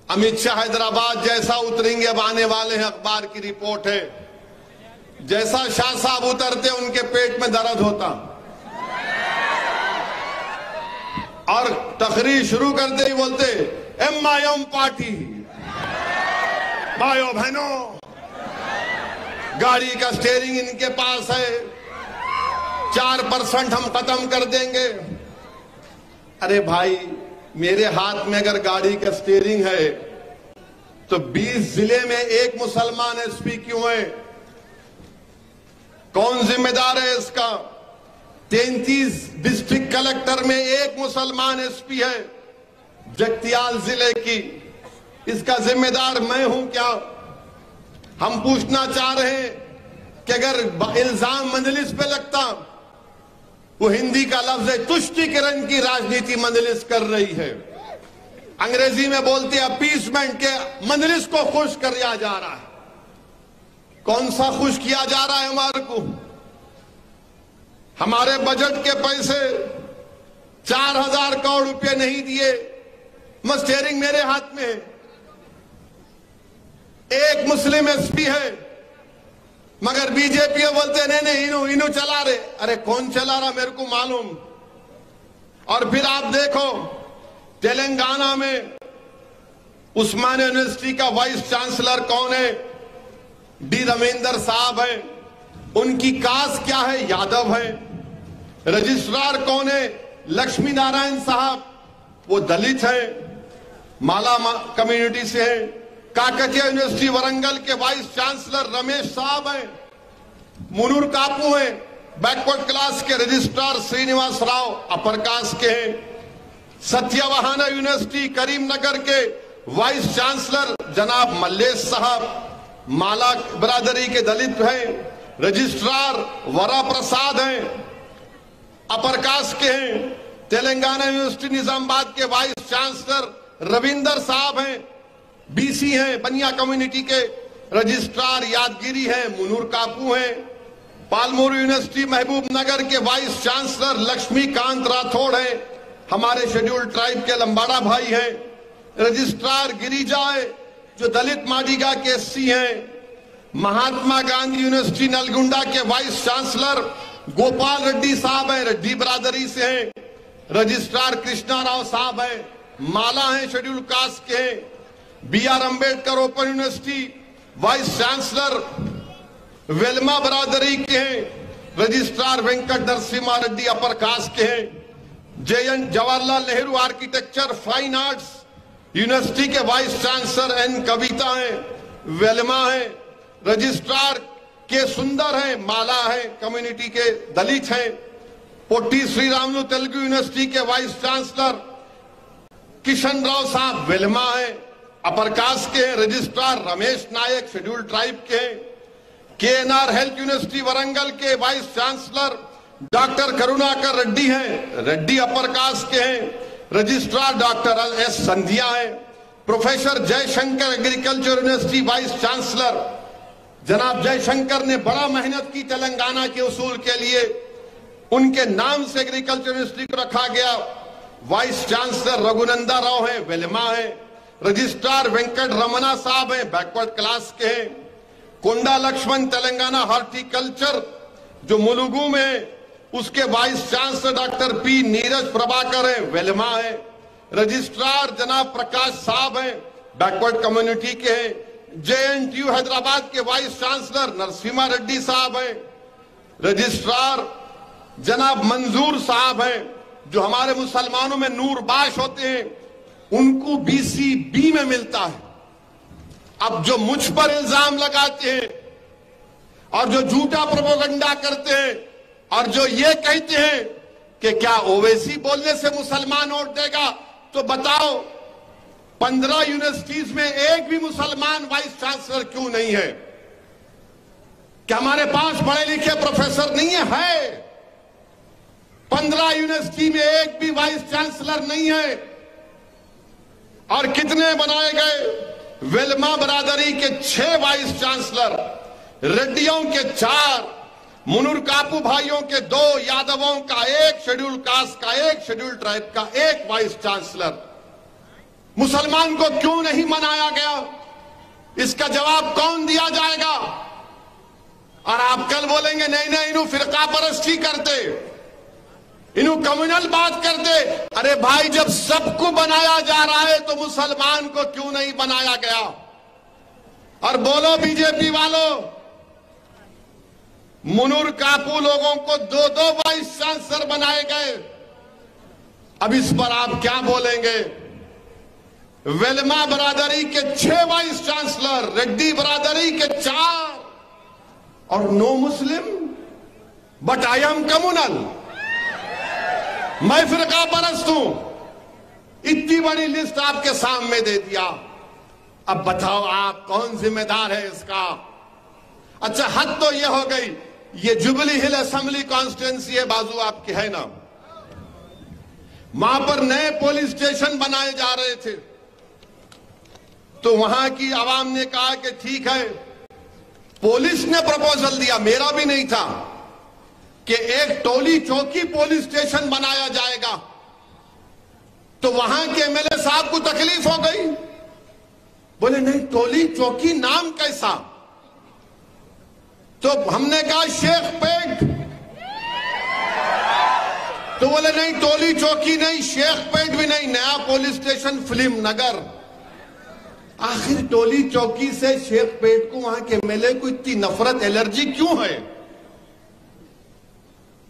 अमित शाह हैदराबाद जैसा उतरेंगे, अब आने वाले हैं, अखबार की रिपोर्ट है। जैसा शाह साहब उतरते उनके पेट में दर्द होता और तकरीर शुरू करते ही बोलते MIM पार्टी। भाइयों बहनों, गाड़ी का स्टीयरिंग इनके पास है, 4% हम खत्म कर देंगे। अरे भाई, मेरे हाथ में अगर गाड़ी का स्टीयरिंग है तो 20 जिले में एक मुसलमान एसपी क्यों है? कौन जिम्मेदार है इसका? 33 डिस्ट्रिक्ट कलेक्टर में एक मुसलमान एसपी है जगतियाल जिले की। इसका जिम्मेदार मैं हूं क्या? हम पूछना चाह रहे हैं कि अगर इल्जाम मजलिस पे लगता, वो हिंदी का लफ्ज है तुष्टीकरण की राजनीति मजलिस कर रही है। अंग्रेजी में बोलते हैं अपीसमेंट के, मजलिस को खुश किया जा रहा है। कौन सा खुश किया जा रहा है हमारे को? हमारे बजट के पैसे 4000 करोड़ रुपए नहीं दिए, स्टीयरिंग मेरे हाथ में है। एक मुस्लिम एसपी है, मगर बीजेपी बोलते नहीं इनू चला रहे। अरे कौन चला रहा मेरे को मालूम। और फिर आप देखो तेलंगाना में उस्मानिया यूनिवर्सिटी का वाइस चांसलर कौन है? डी रविंदर साहब है। उनकी कास्ट क्या है? यादव है। रजिस्ट्रार कौन है? लक्ष्मी नारायण साहब, वो दलित है, माला कम्युनिटी से है। काकतिया यूनिवर्सिटी वरंगल के वाइस चांसलर रमेश साहब हैं। मुनूर कापू हैं, बैकवर्ड क्लास के। Registrar Srinivas Rao upper caste के हैं। सत्यवाहाना यूनिवर्सिटी करीमनगर के वाइस चांसलर जनाब मल्लेश साहब माला बरादरी के दलित हैं। रजिस्ट्रार वरा प्रसाद हैं, अपर कास्ट के हैं। तेलंगाना यूनिवर्सिटी निजामाबाद के वाइस चांसलर रविंदर साहब हैं, बीसी हैं, बनिया कम्युनिटी के। रजिस्ट्रार यादगिरी हैं, मुनूर कापू हैं। पालमोर यूनिवर्सिटी महबूब नगर के वाइस चांसलर लक्ष्मीकांत राठौड़ हैं, हमारे शेड्यूल्ड ट्राइब के लंबाड़ा भाई हैं। रजिस्ट्रार गिरिजा है, जो दलित मादिगा के एससी हैं। महात्मा गांधी यूनिवर्सिटी नलगुंडा के वाइस चांसलर गोपाल रेड्डी साहब हैं, रेड्डी बरादरी से हैं। रजिस्ट्रार कृष्णा राव साहब हैं, माला हैं, शेड्यूल्ड कास्ट के हैं। BR Ambedkar open university vice chancellor Velama बरादरी के हैं। Registrar Venkat Narasimha Reddy upper caste के हैं। Jawaharlal Nehru architecture fine arts university के वाइस चांसलर N कविता हैं, वेलमा हैं। रजिस्ट्रार के सुंदर हैं, माला हैं, कम्युनिटी के दलित हैं। पोट्टी श्रीरामुलु तेलुगु यूनिवर्सिटी के वाइस चांसलर किशन राव साहब वेलमा हैं, अपर कास्ट के हैं। रजिस्ट्रार रमेश नायक शेड्यूल्ड ट्राइब के हैं। KNR हेल्थ यूनिवर्सिटी वरंगल के vice chancellor doctor Karunakar Reddy हैं, रेड्डी अपर कास्ट के हैं। रजिस्ट्रार डॉक्टर S संध्या है। Professor Jaishankar agriculture university vice chancellor जनाब जयशंकर ने बड़ा मेहनत की तेलंगाना के उसूल के लिए, उनके नाम से एग्रीकल्चर यूनिवर्सिटी को रखा गया। वाइस चांसलर रघुनंदा राव है, वेलमा है। रजिस्ट्रार वेंकट रमना साहब हैं, बैकवर्ड क्लास के हैं। कोंडा लक्ष्मण तेलंगाना हॉर्टिकल्चर जो मुलुगु में, उसके vice chancellor doctor P Neeraj Prabhakar हैं, वेलमा है। रजिस्ट्रार जनाब प्रकाश साहब हैं, बैकवर्ड कम्युनिटी के हैं। JNTU हैदराबाद के वाइस चांसलर नरसिम्हा रेड्डी साहब हैं। रजिस्ट्रार जनाब मंजूर साहब हैं, जो हमारे मुसलमानों में नूरबाश होते हैं, उनको BCB में मिलता है। अब जो मुझ पर इल्जाम लगाते हैं और जो झूठा प्रोपेगेंडा करते हैं और जो ये कहते हैं कि क्या ओवैसी बोलने से मुसलमान वोट देगा, तो बताओ 15 यूनिवर्सिटीज में एक भी मुसलमान वाइस चांसलर क्यों नहीं है? क्या हमारे पास पढ़े लिखे प्रोफेसर नहीं है? 15 यूनिवर्सिटी में एक भी वाइस चांसलर नहीं है। और कितने बनाए गए? वेलमा बरादरी के 6 वाइस चांसलर, रेड्डियों के 4, मुनूर कापू भाइयों के 2, यादवों का 1, शेड्यूल्ड कास्ट का 1, शेड्यूल्ड ट्राइब का 1 वाइस चांसलर। मुसलमान को क्यों नहीं मनाया गया? इसका जवाब कौन दिया जाएगा? और आप कल बोलेंगे नहीं इन्हों फिरका परस्ती करते, इन्हों कम्युनल बात करते। अरे भाई, जब सबको बनाया जा रहा है तो मुसलमान को क्यों नहीं बनाया गया? और बोलो बीजेपी वालों, मुनूर कापू लोगों को 2-2 वाइस चांसलर बनाए गए। अब इस पर आप क्या बोलेंगे? वेलमा बरादरी के 6 वाइस चांसलर, रेड्डी बरादरी के 4, और no Muslim, but I am communal. मैं फिरका परस्त हूं, इतनी बड़ी लिस्ट आपके सामने दे दिया। अब बताओ आप कौन जिम्मेदार है इसका? अच्छा, हद तो ये हो गई, ये जुबली हिल असेंबली कॉन्स्टिट्यूंसी है, बाजू आपकी है ना, वहां पर नए पुलिस स्टेशन बनाए जा रहे थे, तो वहां की आवाम ने कहा कि ठीक है, पुलिस ने प्रपोजल दिया, मेरा भी नहीं था, कि एक टोली चौकी पुलिस स्टेशन बनाया जाएगा। तो वहां के एमएलए साहब को तकलीफ हो गई, बोले नहीं टोली चौकी नाम कैसा? तो हमने कहा शेख पेट, तो बोले नहीं टोली चौकी नहीं, शेख पेट भी नहीं, नया पुलिस स्टेशन फिल्म नगर। आखिर टोली चौकी से शेख पेट को वहां के एमएलए को इतनी नफरत, एलर्जी क्यों है?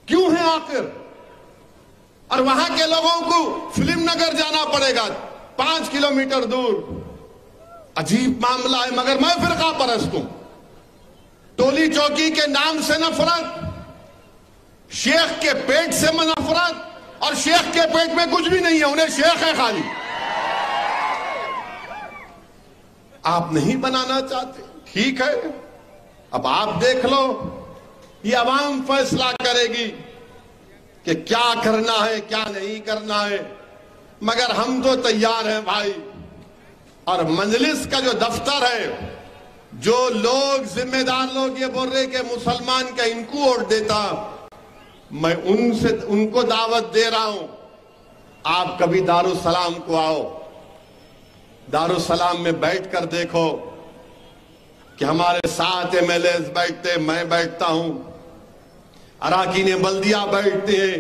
क्यों है आखिर? और वहां के लोगों को फिल्म नगर जाना पड़ेगा 5 किलोमीटर दूर। अजीब मामला है, मगर मैं फिरका परस्त हूं। टोली चौकी के नाम से नफरत, शेख के पेट से नफरत, और शेख के पेट में कुछ भी नहीं है, उन्हें शेख है खाली। आप नहीं बनाना चाहते, ठीक है, अब आप देख लो, ये अवाम फैसला करेगी कि क्या करना है क्या नहीं करना है, मगर हम तो तैयार हैं भाई। और मजलिस का जो दफ्तर है, जो लोग जिम्मेदार लोग ये बोल रहे कि मुसलमान का इनको वोट देता, मैं उनको दावत दे रहा हूं, आप कभी दारुसलाम को आओ, दारुसलाम में बैठकर देखो कि हमारे साथ एमएलए बैठते, मैं बैठता हूं, अराकीन बल्दिया बैठते हैं,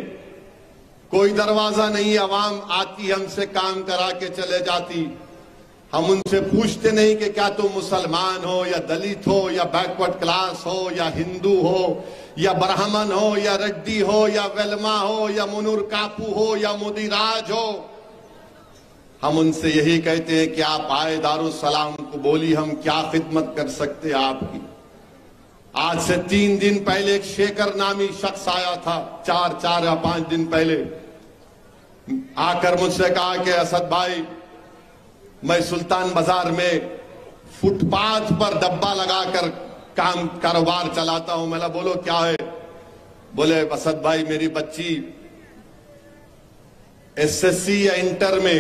कोई दरवाजा नहीं, अवाम आती हमसे काम करा के चले जाती, हम उनसे पूछते नहीं कि क्या तुम मुसलमान हो या दलित हो या बैकवर्ड क्लास हो या हिंदू हो या ब्राह्मण हो या रेड्डी हो या वेलमा हो या मुनूर कापू हो या मुदिराज हो। हम उनसे यही कहते हैं कि आप आए दारुसलाम को, बोली हम क्या खिदमत कर सकते हैं आपकी। आज से 3 दिन पहले एक शेखर नामी शख्स आया था, 4 या 5 दिन पहले, आकर मुझसे कहा कि असद भाई, मैं सुल्तान बाजार में फुटपाथ पर डब्बा लगाकर कारोबार चलाता हूं। मैंने बोलो क्या है? बोले असद भाई, मेरी बच्ची एसएससी या इंटर में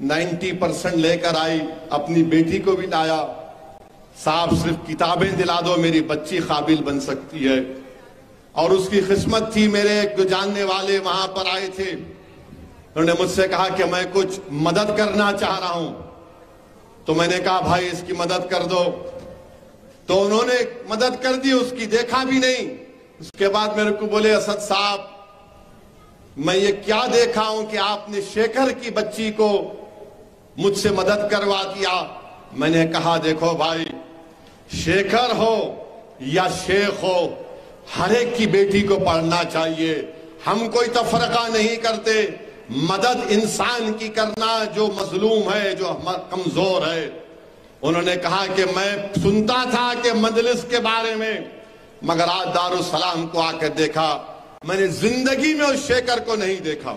90% लेकर आई, अपनी बेटी को भी लाया, साहब सिर्फ किताबें दिला दो, मेरी बच्ची काबिल बन सकती है। और उसकी किस्मत थी, मेरे एक जो जानने वाले वहां पर आए थे, उन्होंने मुझसे कहा कि मैं कुछ मदद करना चाह रहा हूं। तो मैंने कहा भाई इसकी मदद कर दो, तो उन्होंने मदद कर दी, उसकी देखा भी नहीं। उसके बाद मेरे को बोले असद साहब, मैं ये क्या देखा हूं कि आपने शेखर की बच्ची को मुझसे मदद करवा दिया। मैंने कहा देखो भाई, शेखर हो या शेख हो, हर एक की बेटी को पढ़ना चाहिए, हम कोई तफरका नहीं करते। मदद इंसान की करना जो मजलूम है, जो कमजोर है। उन्होंने कहा कि मैं सुनता था कि मजलिस के बारे में, मगर आज दारुसलाम को आकर देखा, मैंने जिंदगी में उस शेखर को नहीं देखा,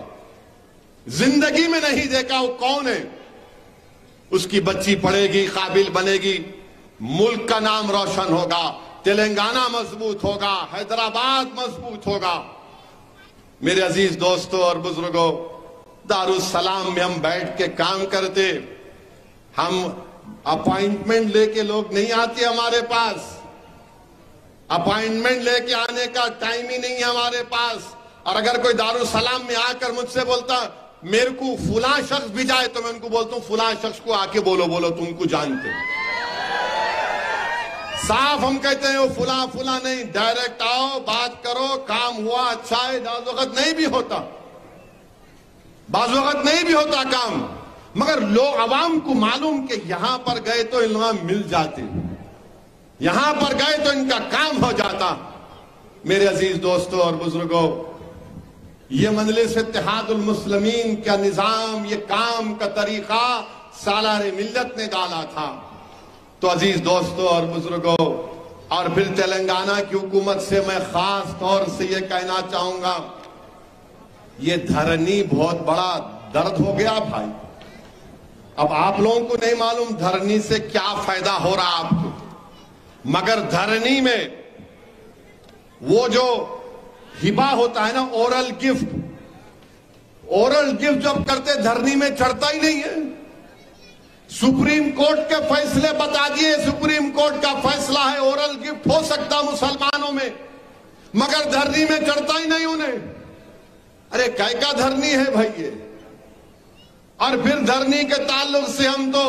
जिंदगी में नहीं देखा। वो कौन है? उसकी बच्ची पढ़ेगी, काबिल बनेगी, मुल्क का नाम रोशन होगा, तेलंगाना मजबूत होगा, हैदराबाद मजबूत होगा। मेरे अजीज दोस्तों और बुजुर्गों, दारुसलाम में हम बैठ के काम करते, हम अपॉइंटमेंट लेके लोग नहीं आते हमारे पास, अपॉइंटमेंट लेके आने का टाइम ही नहीं है हमारे पास। और अगर कोई दारुसलाम में आकर मुझसे बोलता मेरे को फुला शख्स भी जाए, तो मैं उनको बोलता हूं फुला शख्स को आके बोलो तुमको जानते। साफ हम कहते हैं वो फुला नहीं, डायरेक्ट आओ, बात करो, काम हुआ अच्छा है। बाज़ वक़्त नहीं भी होता, बाज़ वक़्त नहीं भी होता काम, मगर लोग अवाम को मालूम कि यहां पर गए तो इन लोग मिल जाते, यहां पर गए तो इनका काम हो जाता। मेरे अजीज दोस्तों और बुजुर्गों, ये मजलिस इत्तेहादुल मुस्लिमीन का निजाम, ये काम का तरीका सालारे मिल्लत ने डाला था। तो अजीज दोस्तों और बुजुर्गों, और फिर तेलंगाना की हुकूमत से मैं खास तौर से ये कहना चाहूंगा ये धरनी बहुत बड़ा दर्द हो गया भाई। अब आप लोगों को नहीं मालूम धरनी से क्या फायदा हो रहा आपको, मगर धरनी में वो जो हिबा होता है ना, ओरल गिफ्ट, ओरल गिफ्ट जब करते धरनी में चढ़ता ही नहीं है। सुप्रीम कोर्ट के फैसले बता दिए, सुप्रीम कोर्ट का फैसला है ओरल गिफ्ट हो सकता मुसलमानों में, मगर धरनी में चढ़ता ही नहीं उन्हें। अरे कैका धरनी है भाई ये। और फिर धरनी के ताल्लुक से हम तो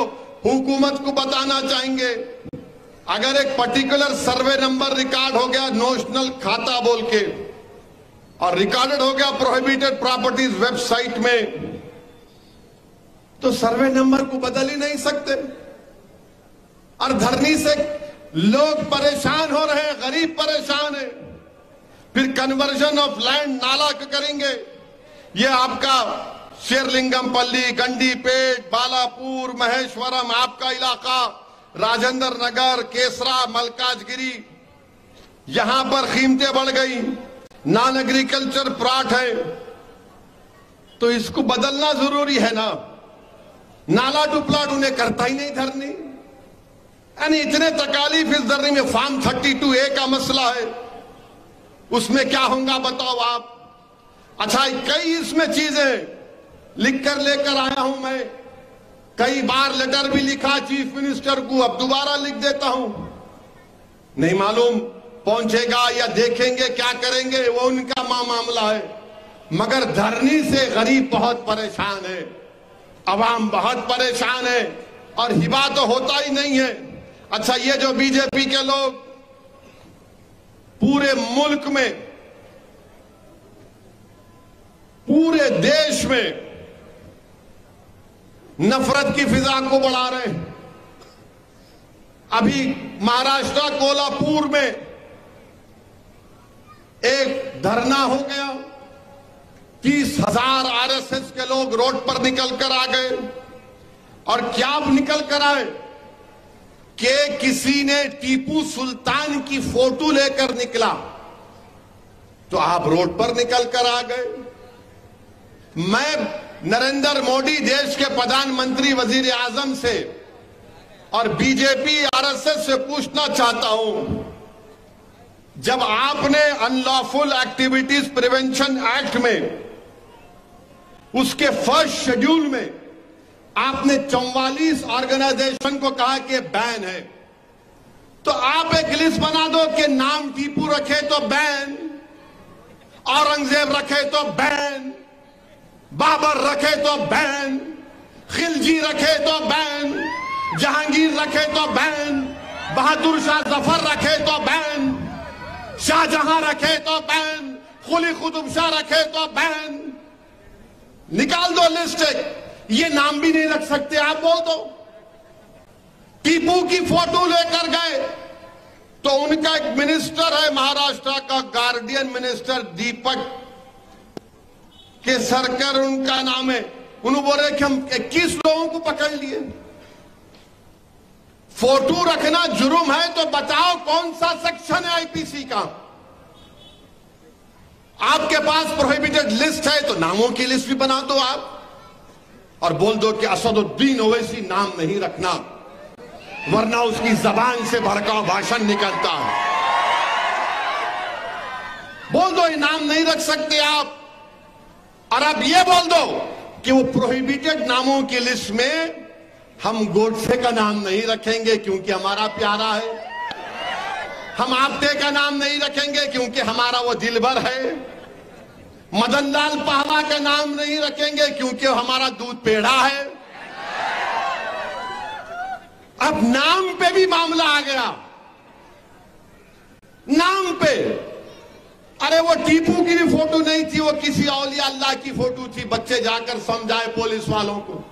हुकूमत को बताना चाहेंगे, अगर एक पर्टिकुलर सर्वे नंबर रिकॉर्ड हो गया नेशनल खाता बोल के और रिकॉर्डेड हो गया प्रोहिबिटेड प्रॉपर्टीज वेबसाइट में, तो सर्वे नंबर को बदल ही नहीं सकते। और धरनी से लोग परेशान हो रहे हैं, गरीब परेशान है। फिर कन्वर्जन ऑफ लैंड नाला करेंगे, ये आपका शेरलिंगमपल्ली, गंडीपेट, बालापुर, महेश्वरम, आपका इलाका राजेंद्र नगर, केसरा, मलकाजगिरी, यहां पर कीमतें बढ़ गई, नॉन एग्रीकल्चर प्लॉट है, तो इसको बदलना जरूरी है ना। नाला टू प्लॉट उन्हें करता ही नहीं धरनी, यानी इतने तकालीफ इस धरनी में। फार्म 32A का मसला है, उसमें क्या होगा बताओ आप। अच्छा, कई इसमें चीजें लिख कर लेकर आया हूं मैं, कई बार लेटर भी लिखा चीफ मिनिस्टर को, अब दोबारा लिख देता हूं। नहीं मालूम पहुंचेगा या देखेंगे क्या करेंगे, वो उनका मामला है, मगर धरनी से गरीब बहुत परेशान है, अवाम बहुत परेशान है, और हिबा तो होता ही नहीं है। अच्छा, ये जो बीजेपी के लोग पूरे मुल्क में, पूरे देश में नफरत की फिजा को बढ़ा रहे हैं। अभी महाराष्ट्र कोल्हापुर में एक धरना हो गया, 30,000 आरएसएस के लोग रोड पर निकल कर आ गए, और क्या निकल कर आए कि किसी ने टीपू सुल्तान की फोटो लेकर निकला, तो आप रोड पर निकल कर आ गए। मैं नरेंद्र मोदी देश के प्रधानमंत्री, वजीर आजम से और बीजेपी आरएसएस से पूछना चाहता हूं, जब आपने अनलॉफुल एक्टिविटीज प्रिवेंशन एक्ट में उसके फर्स्ट शेड्यूल में आपने 44 ऑर्गेनाइजेशन को कहा कि बैन है, तो आप एक लिस्ट बना दो कि नाम टीपू रखे तो बैन, औरंगजेब रखे तो बैन, बाबर रखे तो बैन, खिलजी रखे तो बैन, जहांगीर रखे तो बैन, बहादुर शाह जफर रखे तो बैन, शाहजहां रखे तो बैन, कुली कुतुब शाह रखे तो बैन। निकाल दो लिस्ट, ये नाम भी नहीं रख सकते आप, बोल दो। टीपू की फोटो लेकर गए, तो उनका एक मिनिस्टर है महाराष्ट्र का, गार्डियन मिनिस्टर दीपक केसरकर उनका नाम है, उन्होंने बोले कि हम 21 लोगों को पकड़ लिए। फोटो रखना जुर्म है तो बताओ कौन सा सेक्शन है आईपीसी का। आपके पास प्रोहिबिटेड लिस्ट है तो नामों की लिस्ट भी बना दो आप, और बोल दो कि असदुद्दीन ओवैसी नाम नहीं रखना, वरना उसकी जबान से भड़काऊ भाषण निकलता है। बोल दो ये नाम नहीं रख सकते आप। और अब ये बोल दो कि वो प्रोहिबिटेड नामों की लिस्ट में हम गोडसे का नाम नहीं रखेंगे क्योंकि हमारा प्यारा है, हम आपटे का नाम नहीं रखेंगे क्योंकि हमारा वो दिलबर है, मदन लाल पहला का नाम नहीं रखेंगे क्योंकि हमारा दूध पेड़ा है। अब नाम पे भी मामला आ गया, नाम पे। अरे वो टीपू की भी फोटो नहीं थी, वो किसी औलिया अल्लाह की फोटो थी, बच्चे जाकर समझाए पुलिस वालों को,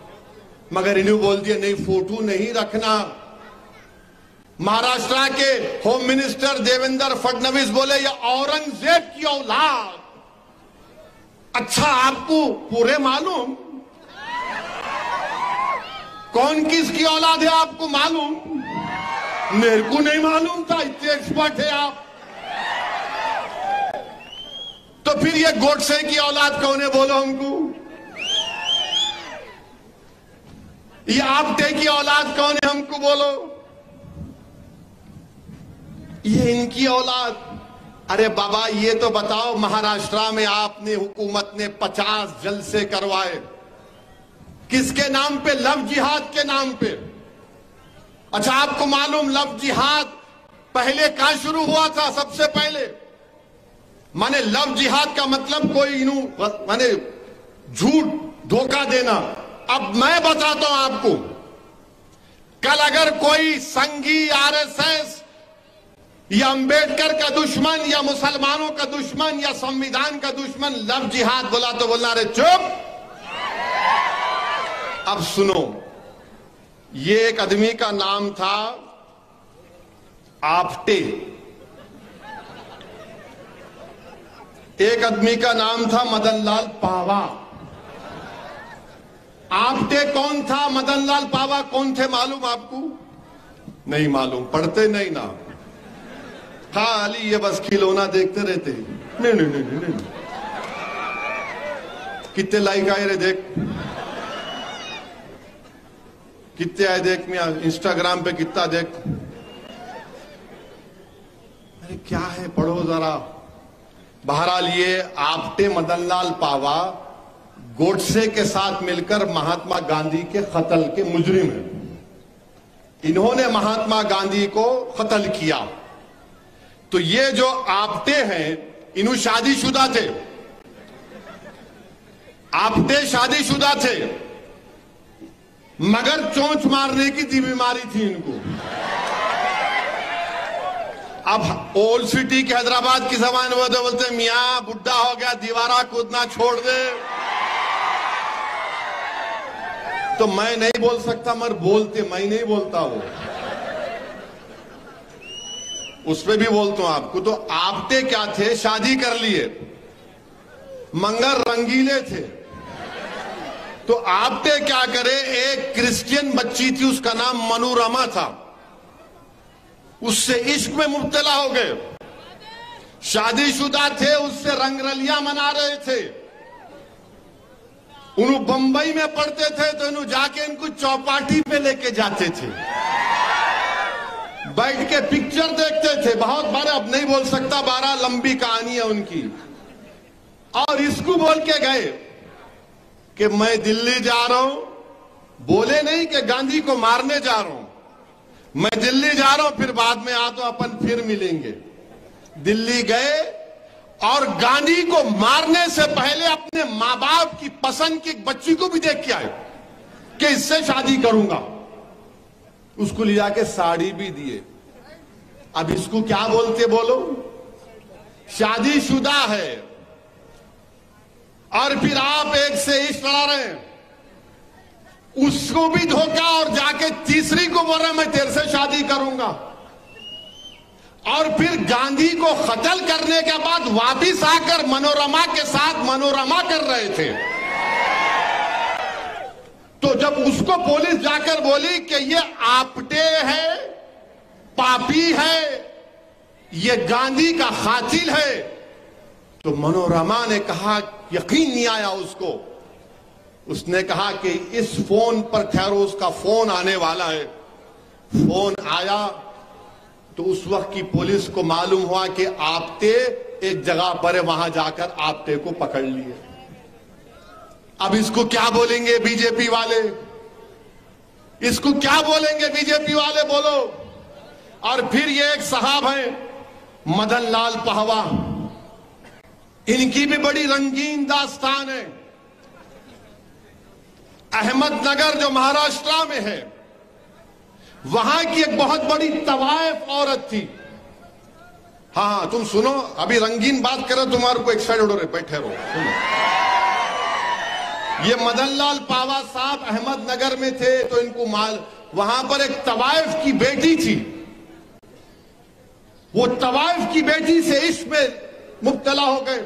मगर इन्हें बोल दिया नहीं फोटो नहीं रखना। महाराष्ट्र के होम मिनिस्टर देवेंद्र फडणवीस बोले ये औरंगजेब की औलाद। अच्छा, आपको पूरे मालूम कौन किसकी औलाद है? आपको मालूम? मेरे को नहीं मालूम था, इतने एक्सपर्ट है आप। तो फिर ये गोडसे की औलाद कौन है, बोलो हमको? ये आपटे की औलाद कौन है, हमको बोलो? ये इनकी औलाद। अरे बाबा, ये तो बताओ, महाराष्ट्र में आपने, हुकूमत ने 50 जलसे करवाए, किसके नाम पे? लव जिहाद के नाम पे। अच्छा, आपको मालूम लव जिहाद पहले कहां शुरू हुआ था? सबसे पहले माने लव जिहाद का मतलब कोई माने झूठ, धोखा देना। अब मैं बताता हूं आपको, कल अगर कोई संघी, आरएसएस या अंबेडकर का दुश्मन या मुसलमानों का दुश्मन या संविधान का दुश्मन लव जिहाद बोला तो बोलना, अरे चुप। अब सुनो, ये एक आदमी का नाम था आपटे, एक आदमी का नाम था मदनलाल पावा। आपटे कौन था, मदनलाल पावा कौन थे, मालूम आपको? नहीं मालूम, पढ़ते नहीं ना, खाली ये बस खिलौना देखते रहते। नहीं नहीं नहीं नहीं, नहीं। कितने लाइक आए रे, देख कितने आए, देख मैं इंस्टाग्राम पे कितना, देख। अरे क्या है, पढ़ो जरा। बहरहाल ये आपटे मदनलाल पावा गोडसे के साथ मिलकर महात्मा गांधी के कत्ल के मुजरिम हैं। इन्होंने महात्मा गांधी को कत्ल किया। तो ये जो आपटे हैं, इन्हों शादीशुदा थे, आपटे शादीशुदा थे, मगर चोंच मारने की दी बीमारी थी इनको। अब ओल्ड सिटी के हैदराबाद की जबान में तो बोलते मियां बुढ़ा हो गया, दीवारा कूदना छोड़ दे। तो मैं नहीं बोल सकता, मगर बोलते, मैं नहीं बोलता, वो उस पे भी बोलता हूं आपको। तो आपटे क्या थे, शादी कर लिए, मंगर रंगीले थे। तो आपटे क्या करे, एक क्रिश्चियन बच्ची थी, उसका नाम मनोरमा था, उससे इश्क में मुब्तला हो गए। शादीशुदा थे, उससे रंगरलियां मना रहे थे। उन्होंने बंबई में पढ़ते थे, तो इन्होंने जाके इनको चौपाटी पे लेके जाते थे, बैठ के पिक्चर देखते थे। बहुत बार, अब नहीं बोल सकता, 12 लंबी कहानी है उनकी। और इसको बोल के गए कि मैं दिल्ली जा रहा हूं, बोले नहीं कि गांधी को मारने जा रहा हूं, मैं दिल्ली जा रहा हूं, फिर बाद में आ तो अपन फिर मिलेंगे। दिल्ली गए और गांधी को मारने से पहले अपने मां बाप की पसंद की बच्ची को भी देख के आए कि इससे शादी करूंगा। उसको ले जाके साड़ी भी दिए। अब इसको क्या बोलते, बोलो? शादीशुदा है और फिर आप एक से इश्क लड़ा रहे हैं, उसको भी धोखा, और जाके तीसरी को बोल रहे मैं तेरे से शादी करूंगा। और फिर गांधी को कत्ल करने के बाद वापिस आकर मनोरमा के साथ मनोरमा कर रहे थे। तो जब उसको पुलिस जाकर बोली कि ये आपटे है, पापी है, ये गांधी का कातिल है, तो मनोरमा ने कहा, यकीन नहीं आया उसको। उसने कहा कि इस फोन पर ठहरो, उसका फोन आने वाला है। फोन आया तो उस वक्त की पुलिस को मालूम हुआ कि आपटे एक जगह पर है, वहां जाकर आपटे को पकड़ लिए। अब इसको क्या बोलेंगे बीजेपी वाले, इसको क्या बोलेंगे बीजेपी वाले, बोलो? और फिर ये एक साहब है मदनलाल पावा, इनकी भी बड़ी रंगीन दास्तान है। अहमदनगर जो महाराष्ट्र में है, वहां की एक बहुत बड़ी तवायफ औरत थी। हाँ तुम सुनो, अभी रंगीन बात करो, तुम्हारे को एक्साइटेड हो रहे, बैठे रहो, सुनो। ये मदनलाल पावा साहब अहमदनगर में थे, तो इनको वहां पर एक तवायफ की बेटी थी। वो तवायफ की बेटी से इश्क में मुब्तला हो गए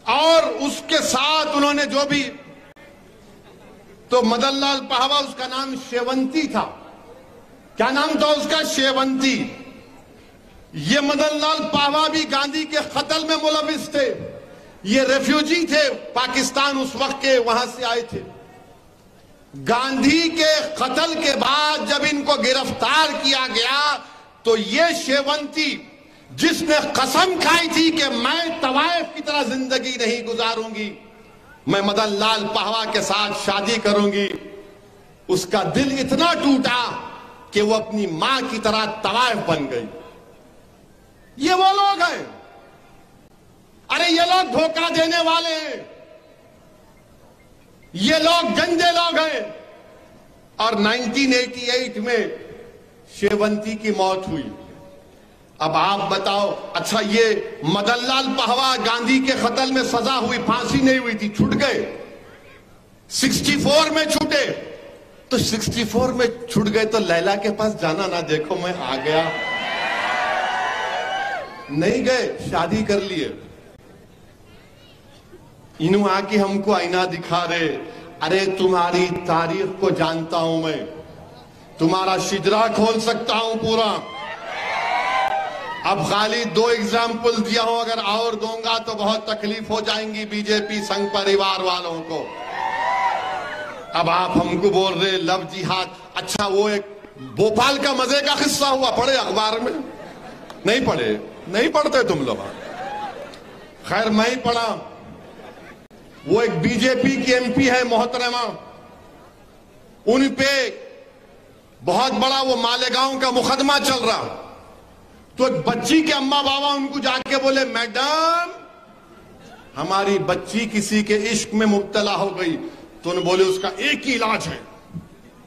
और उसके साथ उन्होंने जो भी, तो मदनलाल पावा, उसका नाम शेवंती था। क्या नाम था उसका? शेवंती। ये मदन लाल पाहवा भी गांधी के कत्ल में मुलविस थे। ये रेफ्यूजी थे, पाकिस्तान उस वक्त के वहां से आए थे। गांधी के कत्ल के बाद जब इनको गिरफ्तार किया गया तो ये शेवंती जिसने कसम खाई थी कि मैं तवाइफ की तरह जिंदगी नहीं गुजारूंगी, मैं मदन लाल पाहवा के साथ शादी करूंगी, उसका दिल इतना टूटा कि वो अपनी मां की तरह तवाइफ बन गई। ये वो लोग हैं। अरे ये लोग धोखा देने वाले हैं, ये लोग गंदे लोग हैं। और 1988 में शेवंती की मौत हुई। अब आप बताओ, अच्छा ये मदन लाल पाहवा गांधी के कत्ल में सजा हुई, फांसी नहीं हुई थी, छूट गए। 64 में छूटे, तो 64 में छूट गए तो लैला के पास जाना ना, देखो मैं आ गया, नहीं गए, शादी कर लिए। इन्हों आके हमको आईना दिखा रहे, अरे तुम्हारी तारीख को जानता हूं मैं, तुम्हारा शिजरा खोल सकता हूं पूरा। अब खाली 2 एग्जाम्पल दिया हूं, अगर और दूंगा तो बहुत तकलीफ हो जाएंगी बीजेपी संघ परिवार वालों को। अब आप हमको बोल रहे लव जिहाद। अच्छा वो एक भोपाल का मजे का किस्सा हुआ, पढ़े अखबार में? नहीं पढ़े, नहीं पढ़ते तुम लोग। खैर मैं ही पढ़ा। वो एक बीजेपी की एमपी है मोहतरमा, उन पे बहुत बड़ा वो मालेगांव का मुकदमा चल रहा। तो एक बच्ची के अम्मा बाबा उनको जाके बोले, मैडम हमारी बच्ची किसी के इश्क में मुब्तला हो गई। तो उन्होंने बोले उसका एक ही इलाज है,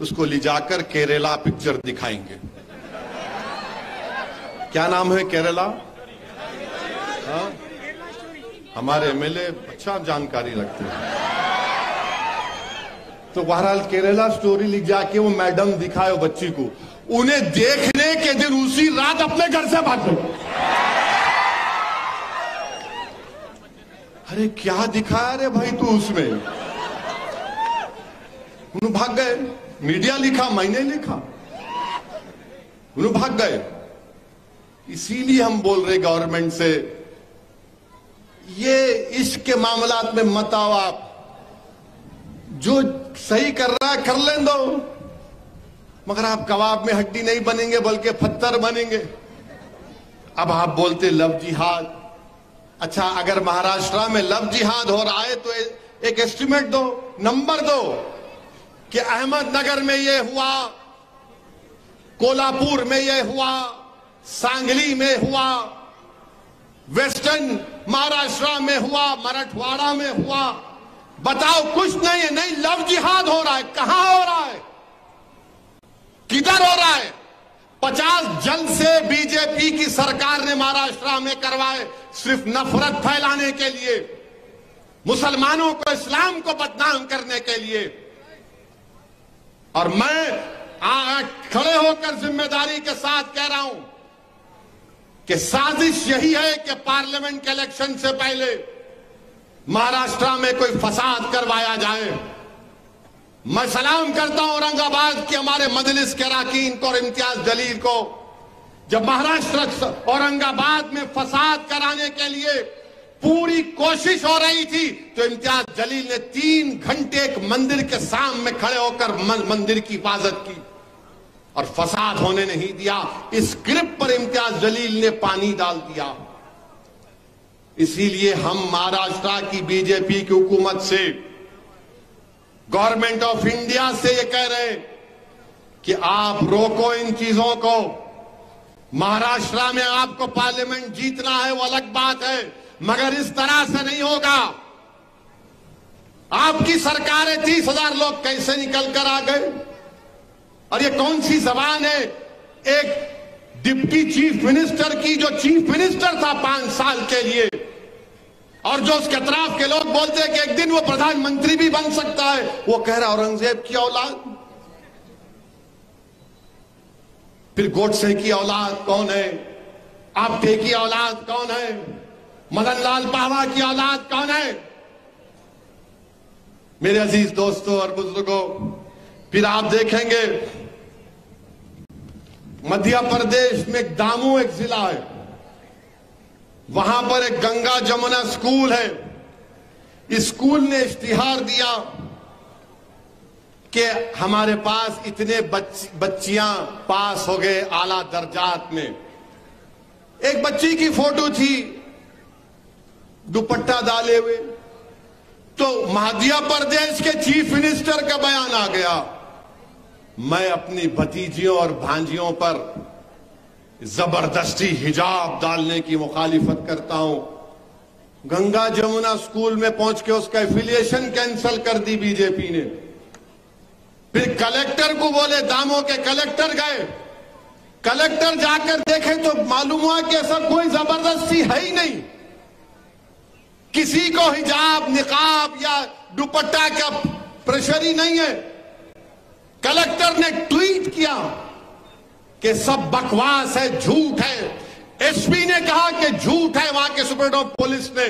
उसको ले जाकर केरला पिक्चर दिखाएंगे। क्या नाम है केरला? हाँ? हमारे एमएलए अच्छा जानकारी रखते हैं। तो बहरहाल केरला स्टोरी लिख जाके वो मैडम दिखाए बच्ची को, उन्हें देखने के दिन उसी रात अपने घर से भाग गए। अरे क्या दिखाया रे भाई तू उसमें? उन्हें भाग गए। मीडिया लिखा, मैंने लिखा, उन्हें भाग गए। इसीलिए हम बोल रहे गवर्नमेंट से, ये इश्क के मामलात में मत आओ आप, जो सही कर रहा है कर लें दो, मगर आप कबाब में हड्डी नहीं बनेंगे बल्कि पत्थर बनेंगे। अब आप बोलते लव जिहाद। अच्छा अगर महाराष्ट्र में लव जिहाद हो रहा है तो एक एस्टिमेट दो, नंबर दो कि अहमदनगर में ये हुआ, कोल्हापुर में ये हुआ, सांगली में हुआ, वेस्टर्न महाराष्ट्र में हुआ, मराठवाड़ा में हुआ। बताओ कुछ नहीं है। नहीं, लव जिहाद हो रहा है। कहां हो रहा है, किधर हो रहा है? 50 जलसे बीजेपी की सरकार ने महाराष्ट्र में करवाए, सिर्फ नफरत फैलाने के लिए, मुसलमानों को, इस्लाम को बदनाम करने के लिए। और मैं खड़े होकर जिम्मेदारी के साथ कह रहा हूं कि साजिश यही है कि पार्लियामेंट के इलेक्शन से पहले महाराष्ट्र में कोई फसाद करवाया जाए। मैं सलाम करता हूं औरंगाबाद के हमारे मजलिस के अरकान को और इम्तियाज जलील को। जब महाराष्ट्र औरंगाबाद में फसाद कराने के लिए पूरी कोशिश हो रही थी तो इम्तियाज जलील ने 3 घंटे एक मंदिर के सामने खड़े होकर मंदिर की हिफाजत की और फसाद होने नहीं दिया। इस स्क्रिप्ट पर इम्तियाज जलील ने पानी डाल दिया। इसीलिए हम महाराष्ट्र की बीजेपी की हुकूमत से, गवर्नमेंट ऑफ इंडिया से ये कह रहे हैं कि आप रोको इन चीजों को। महाराष्ट्र में आपको पार्लियामेंट जीतना है वो अलग बात है, मगर इस तरह से नहीं होगा। आपकी सरकारें 30,000 लोग कैसे निकल कर आ गए? और ये कौन सी जबान है एक डिप्टी चीफ मिनिस्टर की, जो चीफ मिनिस्टर था 5 साल के लिए, और जो उसके अतराफ के लोग बोलते हैं कि एक दिन वो प्रधानमंत्री भी बन सकता है, वो कह रहा औरंगजेब की औलाद। फिर गोडसे की औलाद कौन है? आप्टे की औलाद कौन है? मदन लाल पाहवा की औलाद कौन है? मेरे अजीज दोस्तों और बुजुर्गों, फिर आप देखेंगे मध्य प्रदेश में दामू एक जिला है, वहां पर एक गंगा जमुना स्कूल है। इस स्कूल ने इश्तिहार दिया कि हमारे पास इतने बच्चियां पास हो गए आला दर्जात में। एक बच्ची की फोटो थी दुपट्टा डाले हुए, तो मध्य प्रदेश के चीफ मिनिस्टर का बयान आ गया, मैं अपनी भतीजियों और भांजियों पर जबरदस्ती हिजाब डालने की मुखालिफत करता हूं। गंगा जमुना स्कूल में पहुंच के उसका एफिलिएशन कैंसिल कर दी बीजेपी ने। फिर कलेक्टर को बोले, दामों के कलेक्टर गए, कलेक्टर जाकर देखे तो मालूम हुआ कि ऐसा कोई जबरदस्ती है ही नहीं, किसी को हिजाब निकाब या दुपट्टा का प्रेशर ही नहीं है। कलेक्टर ने ट्वीट किया कि सब बकवास है, झूठ है। एसपी ने कहा कि झूठ है, वहां के सुपरिटेंडेंट ऑफ पुलिस ने,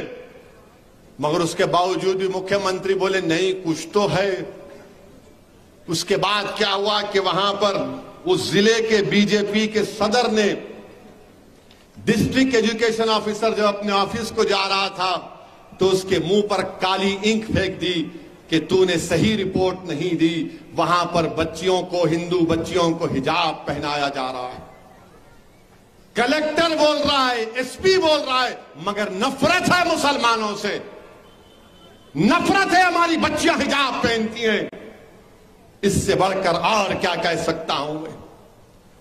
मगर उसके बावजूद भी मुख्यमंत्री बोले नहीं कुछ तो है। उसके बाद क्या हुआ कि वहां पर उस जिले के बीजेपी के सदर ने डिस्ट्रिक्ट एजुकेशन ऑफिसर जब अपने ऑफिस को जा रहा था तो उसके मुंह पर काली इंक फेंक दी कि तूने सही रिपोर्ट नहीं दी, वहां पर बच्चियों को, हिंदू बच्चियों को हिजाब पहनाया जा रहा है। कलेक्टर बोल रहा है, एसपी बोल रहा है, मगर नफरत है मुसलमानों से, नफरत है, हमारी बच्चियां हिजाब पहनती हैं। इससे बढ़कर और क्या कह सकता हूं मैं।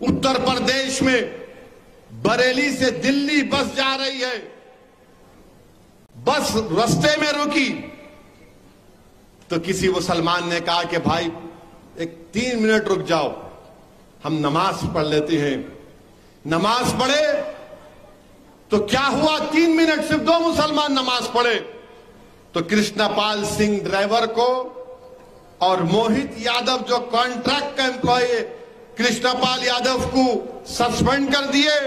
उत्तर प्रदेश में बरेली से दिल्ली बस जा रही है, बस रास्ते में रुकी तो किसी मुसलमान ने कहा कि भाई एक 3 मिनट रुक जाओ, हम नमाज पढ़ लेते हैं। नमाज पढ़े तो क्या हुआ, 3 मिनट सिर्फ 2 मुसलमान नमाज पढ़े तो कृष्णपाल सिंह ड्राइवर को और मोहित यादव जो कॉन्ट्रैक्ट का एम्प्लॉय कृष्णपाल यादव को सस्पेंड कर दिए,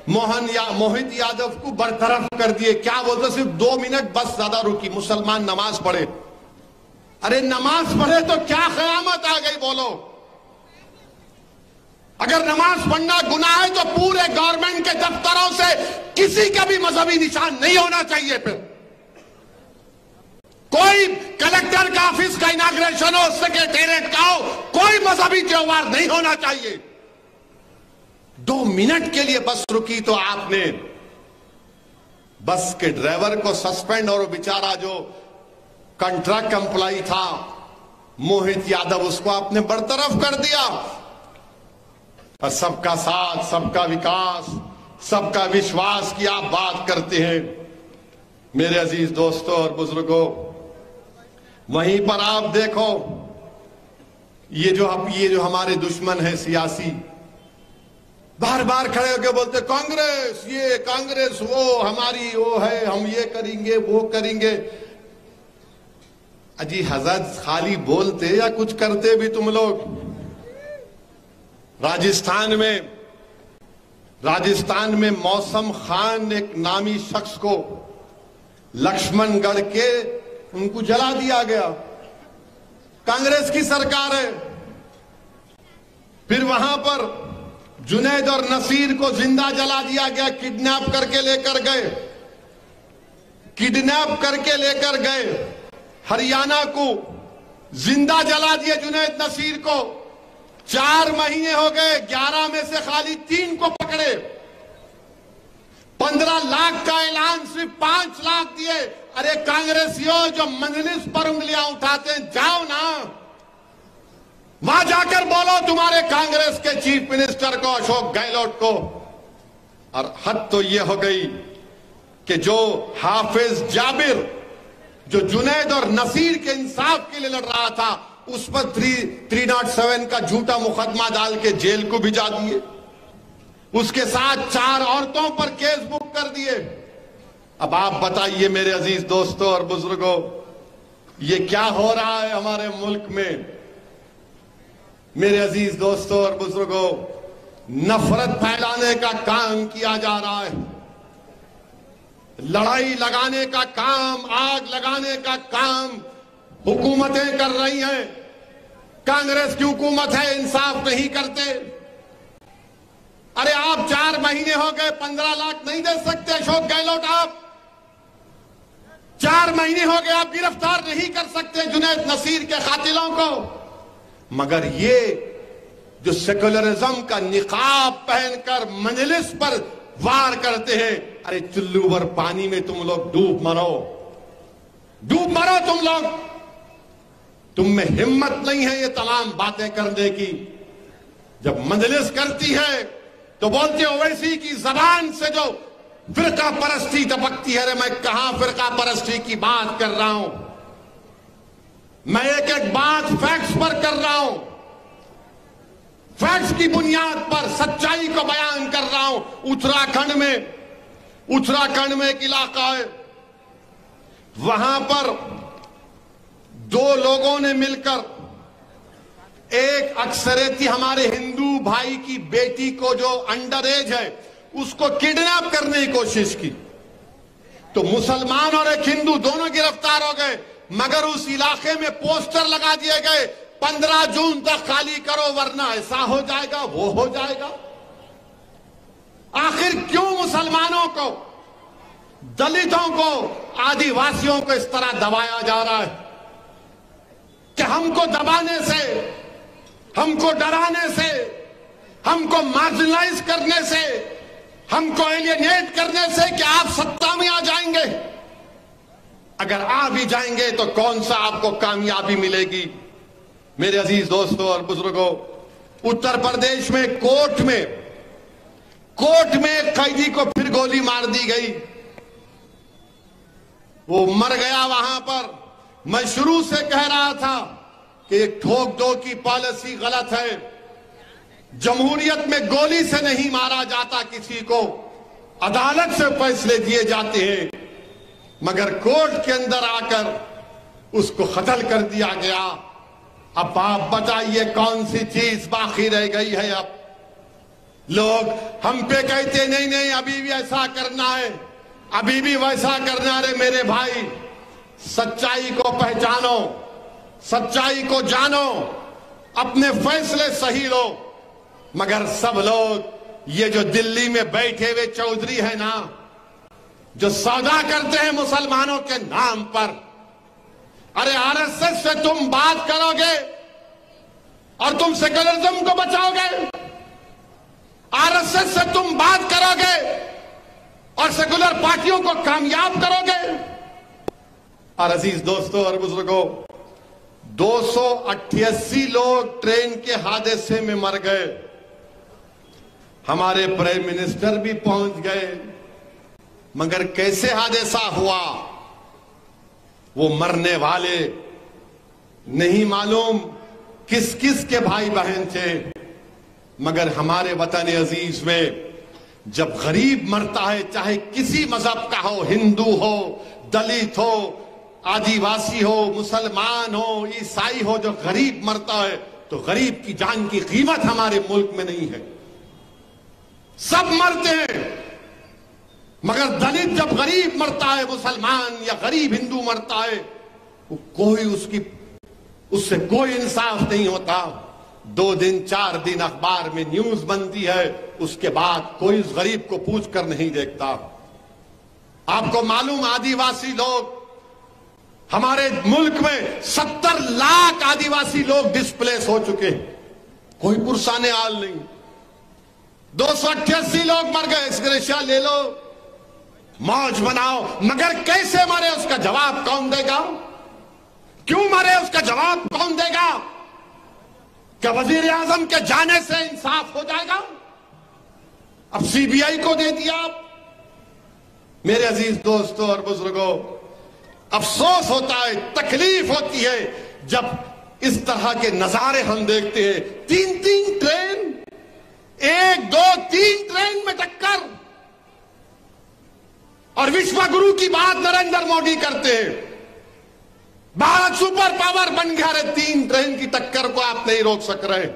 मोहित यादव को बरतरफ कर दिए। क्या बोलते, सिर्फ 2 मिनट बस ज्यादा रुकी, मुसलमान नमाज पढ़े। अरे नमाज पढ़े तो क्या क़यामत आ गई बोलो। अगर नमाज पढ़ना गुनाह है तो पूरे गवर्नमेंट के दफ्तरों से किसी का भी मजहबी निशान नहीं होना चाहिए। फिर कोई कलेक्टर का ऑफिस का इनाग्रेशन हो, सेक्रेटेरिएट का हो, कोई मजहबी त्योहार नहीं होना चाहिए। 2 मिनट के लिए बस रुकी तो आपने बस के ड्राइवर को सस्पेंड, और बेचारा जो कॉन्ट्रैक्ट एम्प्लॉय था मोहित यादव, उसको आपने बरतरफ कर दिया। और सबका साथ, सबका विकास, सबका विश्वास की आप बात करते हैं। मेरे अजीज दोस्तों और बुजुर्गों, वहीं पर आप देखो ये जो हमारे दुश्मन है सियासी, बार बार खड़े होकर बोलते कांग्रेस ये, कांग्रेस वो, हमारी वो है, हम ये करेंगे वो करेंगे। अजी हजरत खाली बोलते या कुछ करते भी तुम लोग। राजस्थान में मौसम खान एक नामी शख्स को लक्ष्मणगढ़ के उनको जला दिया गया। कांग्रेस की सरकार है। फिर वहां पर जुनैद और नसीर को जिंदा जला दिया गया, किडनैप करके लेकर गए हरियाणा को, जिंदा जला दिया जुनैद नसीर को। 4 महीने हो गए, 11 में से खाली 3 को पकड़े। 15 लाख का ऐलान, सिर्फ 5 लाख दिए। अरे कांग्रेसियों जो मजलिस पर उंगलियां उठाते हैं, जाओ ना वहां जाकर बोलो तुम्हारे कांग्रेस के चीफ मिनिस्टर को, अशोक गहलोत को। और हद तो यह हो गई कि जो हाफिज जाबिर, जो जुनैद और नसीर के इंसाफ के लिए लड़ रहा था, उस पर 307 का झूठा मुकदमा डाल के जेल को भिजा दिए। उसके साथ 4 औरतों पर केस बुक कर दिए। अब आप बताइए मेरे अजीज दोस्तों और बुजुर्गों, ये क्या हो रहा है हमारे मुल्क में। मेरे अजीज दोस्तों और बुजुर्गों, नफरत फैलाने का काम किया जा रहा है, लड़ाई लगाने का काम, आग लगाने का काम हुकूमतें कर रही हैं। कांग्रेस की हुकूमत है, इंसाफ नहीं करते। अरे आप 4 महीने हो गए 15 लाख नहीं दे सकते अशोक गहलोत? आप 4 महीने हो गए आप गिरफ्तार नहीं कर सकते जुनैद नसीर के कातिलों को? मगर ये जो सेकुलरिज्म का निकाब पहनकर मजलिस पर वार करते हैं, अरे चुल्लू भर पानी में तुम लोग डूब मरो तुम लोग। तुम में हिम्मत नहीं है ये तमाम बातें करने की। जब मजलिस करती है तो बोलते हो ओवैसी की जबान से जो फिरका परस्ती टपकती है। अरे मैं कहां फिरका परस्ती की बात कर रहा हूं, मैं एक एक बात फैक्ट्स पर कर रहा हूं, फैक्ट्स की बुनियाद पर सच्चाई को बयान कर रहा हूं। उत्तराखंड में एक इलाका है, वहां पर 2 लोगों ने मिलकर एक अक्सरेती हमारे हिंदू भाई की बेटी को जो अंडर एज है उसको किडनैप करने की कोशिश की। तो मुसलमान और एक हिंदू दोनों गिरफ्तार हो गए, मगर उस इलाके में पोस्टर लगा दिए गए 15 जून तक खाली करो वरना ऐसा हो जाएगा वो हो जाएगा। आखिर क्यों मुसलमानों को, दलितों को, आदिवासियों को इस तरह दबाया जा रहा है कि हमको दबाने से, हमको डराने से, हमको मार्जिनलाइज करने से, हमको एलियनेट करने से कि आप सत्ता में आ जाएंगे। अगर आ भी जाएंगे तो कौन सा आपको कामयाबी मिलेगी? मेरे अजीज दोस्तों और बुजुर्गों, उत्तर प्रदेश में कोर्ट में एक कैदी को फिर गोली मार दी गई, वो मर गया वहां पर। मैं शुरू से कह रहा था कि ठोक दो की पॉलिसी गलत है। जमहूरियत में गोली से नहीं मारा जाता किसी को, अदालत से फैसले दिए जाते हैं, मगर कोर्ट के अंदर आकर उसको कत्ल कर दिया गया। अब आप बताइए कौन सी चीज बाकी रह गई है? अब लोग हम पे कहते नहीं नहीं अभी भी ऐसा करना है, अभी भी वैसा करना। रे मेरे भाई, सच्चाई को पहचानो, सच्चाई को जानो, अपने फैसले सही लो। मगर सब लोग ये जो दिल्ली में बैठे हुए चौधरी है ना, जो सौदा करते हैं मुसलमानों के नाम पर, अरे आरएसएस से तुम बात करोगे और तुम सेकुलरिज्म को बचाओगे? आरएसएस से तुम बात करोगे और सेकुलर पार्टियों को कामयाब करोगे? और अजीज दोस्तों और बुजुर्गों, 288 लोग ट्रेन के हादसे में मर गए। हमारे प्राइम मिनिस्टर भी पहुंच गए, मगर कैसे हादसा हुआ वो मरने वाले नहीं मालूम किस किस के भाई बहन थे। मगर हमारे वतन अजीज में जब गरीब मरता है, चाहे किसी मजहब का हो, हिंदू हो, दलित हो, आदिवासी हो, मुसलमान हो, ईसाई हो, जो गरीब मरता है तो गरीब की जान की कीमत हमारे मुल्क में नहीं है। सब मरते हैं, मगर दलित जब गरीब मरता है, मुसलमान या गरीब हिंदू मरता है, वो कोई उससे कोई इंसाफ नहीं होता। 2 दिन 4 दिन अखबार में न्यूज बनती है, उसके बाद कोई उस गरीब को पूछ कर नहीं देखता। आपको मालूम, आदिवासी लोग हमारे मुल्क में 70 लाख आदिवासी लोग डिस्प्लेस हो चुके हैं, कोई पुरसाने हाल नहीं। 288 लोग मर गए, इसका ले लो, मौज बनाओ, मगर कैसे मरे उसका जवाब कौन देगा? क्यों मरे उसका जवाब कौन देगा? क्या वजीर आजम के जाने से इंसाफ हो जाएगा? अब सीबीआई को दे दिया आप। मेरे अजीज दोस्तों और बुजुर्गों, अफसोस होता है, तकलीफ होती है जब इस तरह के नजारे हम देखते हैं। 3 ट्रेन, 1, 2, 3 ट्रेन में टक्कर, और विश्व गुरु की बात नरेंद्र मोदी करते हैं। भारत सुपर पावर बन गया है, 3 ट्रेन की टक्कर को आप नहीं रोक सक रहे।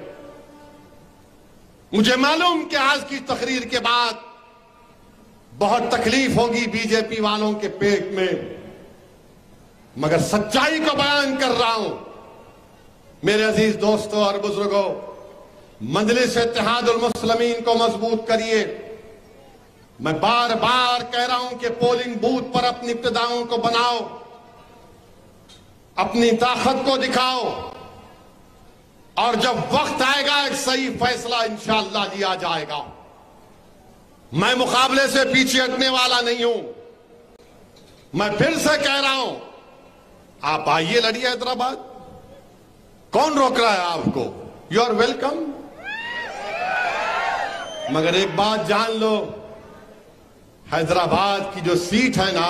मुझे मालूम कि आज की तकरीर के बाद बहुत तकलीफ होगी बीजेपी वालों के पेट में, मगर सच्चाई को बयान कर रहा हूं। मेरे अजीज दोस्तों और बुजुर्गों, मजलिस इत्तेहादुल मुस्लिमीन को मजबूत करिए। मैं बार बार कह रहा हूं कि पोलिंग बूथ पर अपनी इब्तिदाओं को बनाओ, अपनी ताकत को दिखाओ, और जब वक्त आएगा एक सही फैसला इंशाअल्लाह लिया जाएगा। मैं मुकाबले से पीछे हटने वाला नहीं हूं। मैं फिर से कह रहा हूं, आप आइए, लड़िए हैदराबाद, कौन रोक रहा है आपको? You are welcome. मगर एक बात जान लो, हैदराबाद की जो सीट है ना,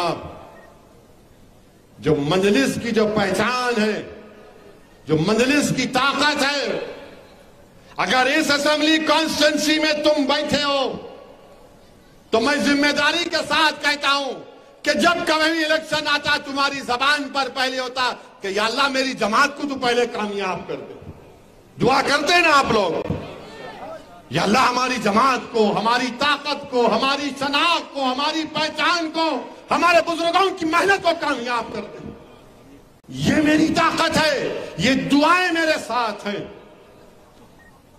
जो मजलिस की जो पहचान है, जो मजलिस की ताकत है, अगर इस असेंबली कॉन्स्टिट्यूंसी में तुम बैठे हो तो मैं जिम्मेदारी के साथ कहता हूं कि जब कभी भी इलेक्शन आता, तुम्हारी जबान पर पहले होता कि या अल्लाह मेरी जमात को तू पहले कामयाब कर दे। दुआ करते हैं ना आप लोग, या अल्लाह हमारी जमात को, हमारी ताकत को, हमारी शनाख्त को, हमारी पहचान को, हमारे बुजुर्गों की मेहनत को कामयाब कर दे। ये मेरी ताकत है, ये दुआएं मेरे साथ हैं,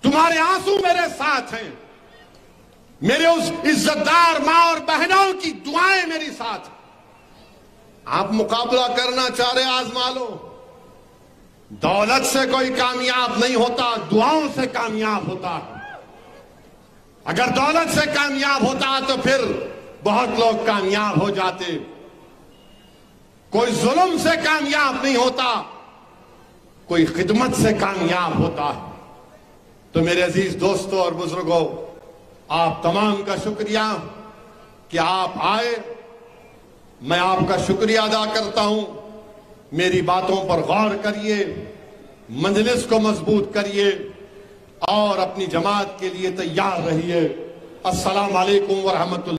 तुम्हारे आंसू मेरे साथ हैं, मेरे उस इज्जतदार मां और बहनों की दुआएं मेरी साथ हैं। आप मुकाबला करना चाह रहे, आजमा लो। दौलत से कोई कामयाब नहीं होता, दुआओं से कामयाब होता है। अगर दौलत से कामयाब होता तो फिर बहुत लोग कामयाब हो जाते। कोई जुल्म से कामयाब नहीं होता, कोई खिदमत से कामयाब होता है। तो मेरे अजीज दोस्तों और बुजुर्गों, आप तमाम का शुक्रिया कि आप आए। मैं आपका शुक्रिया अदा करता हूं। मेरी बातों पर गौर करिए, मजलिस को मजबूत करिए और अपनी जमात के लिए तैयार रहिए। अस्सलाम वालेकुम व रहमतुल्लाह।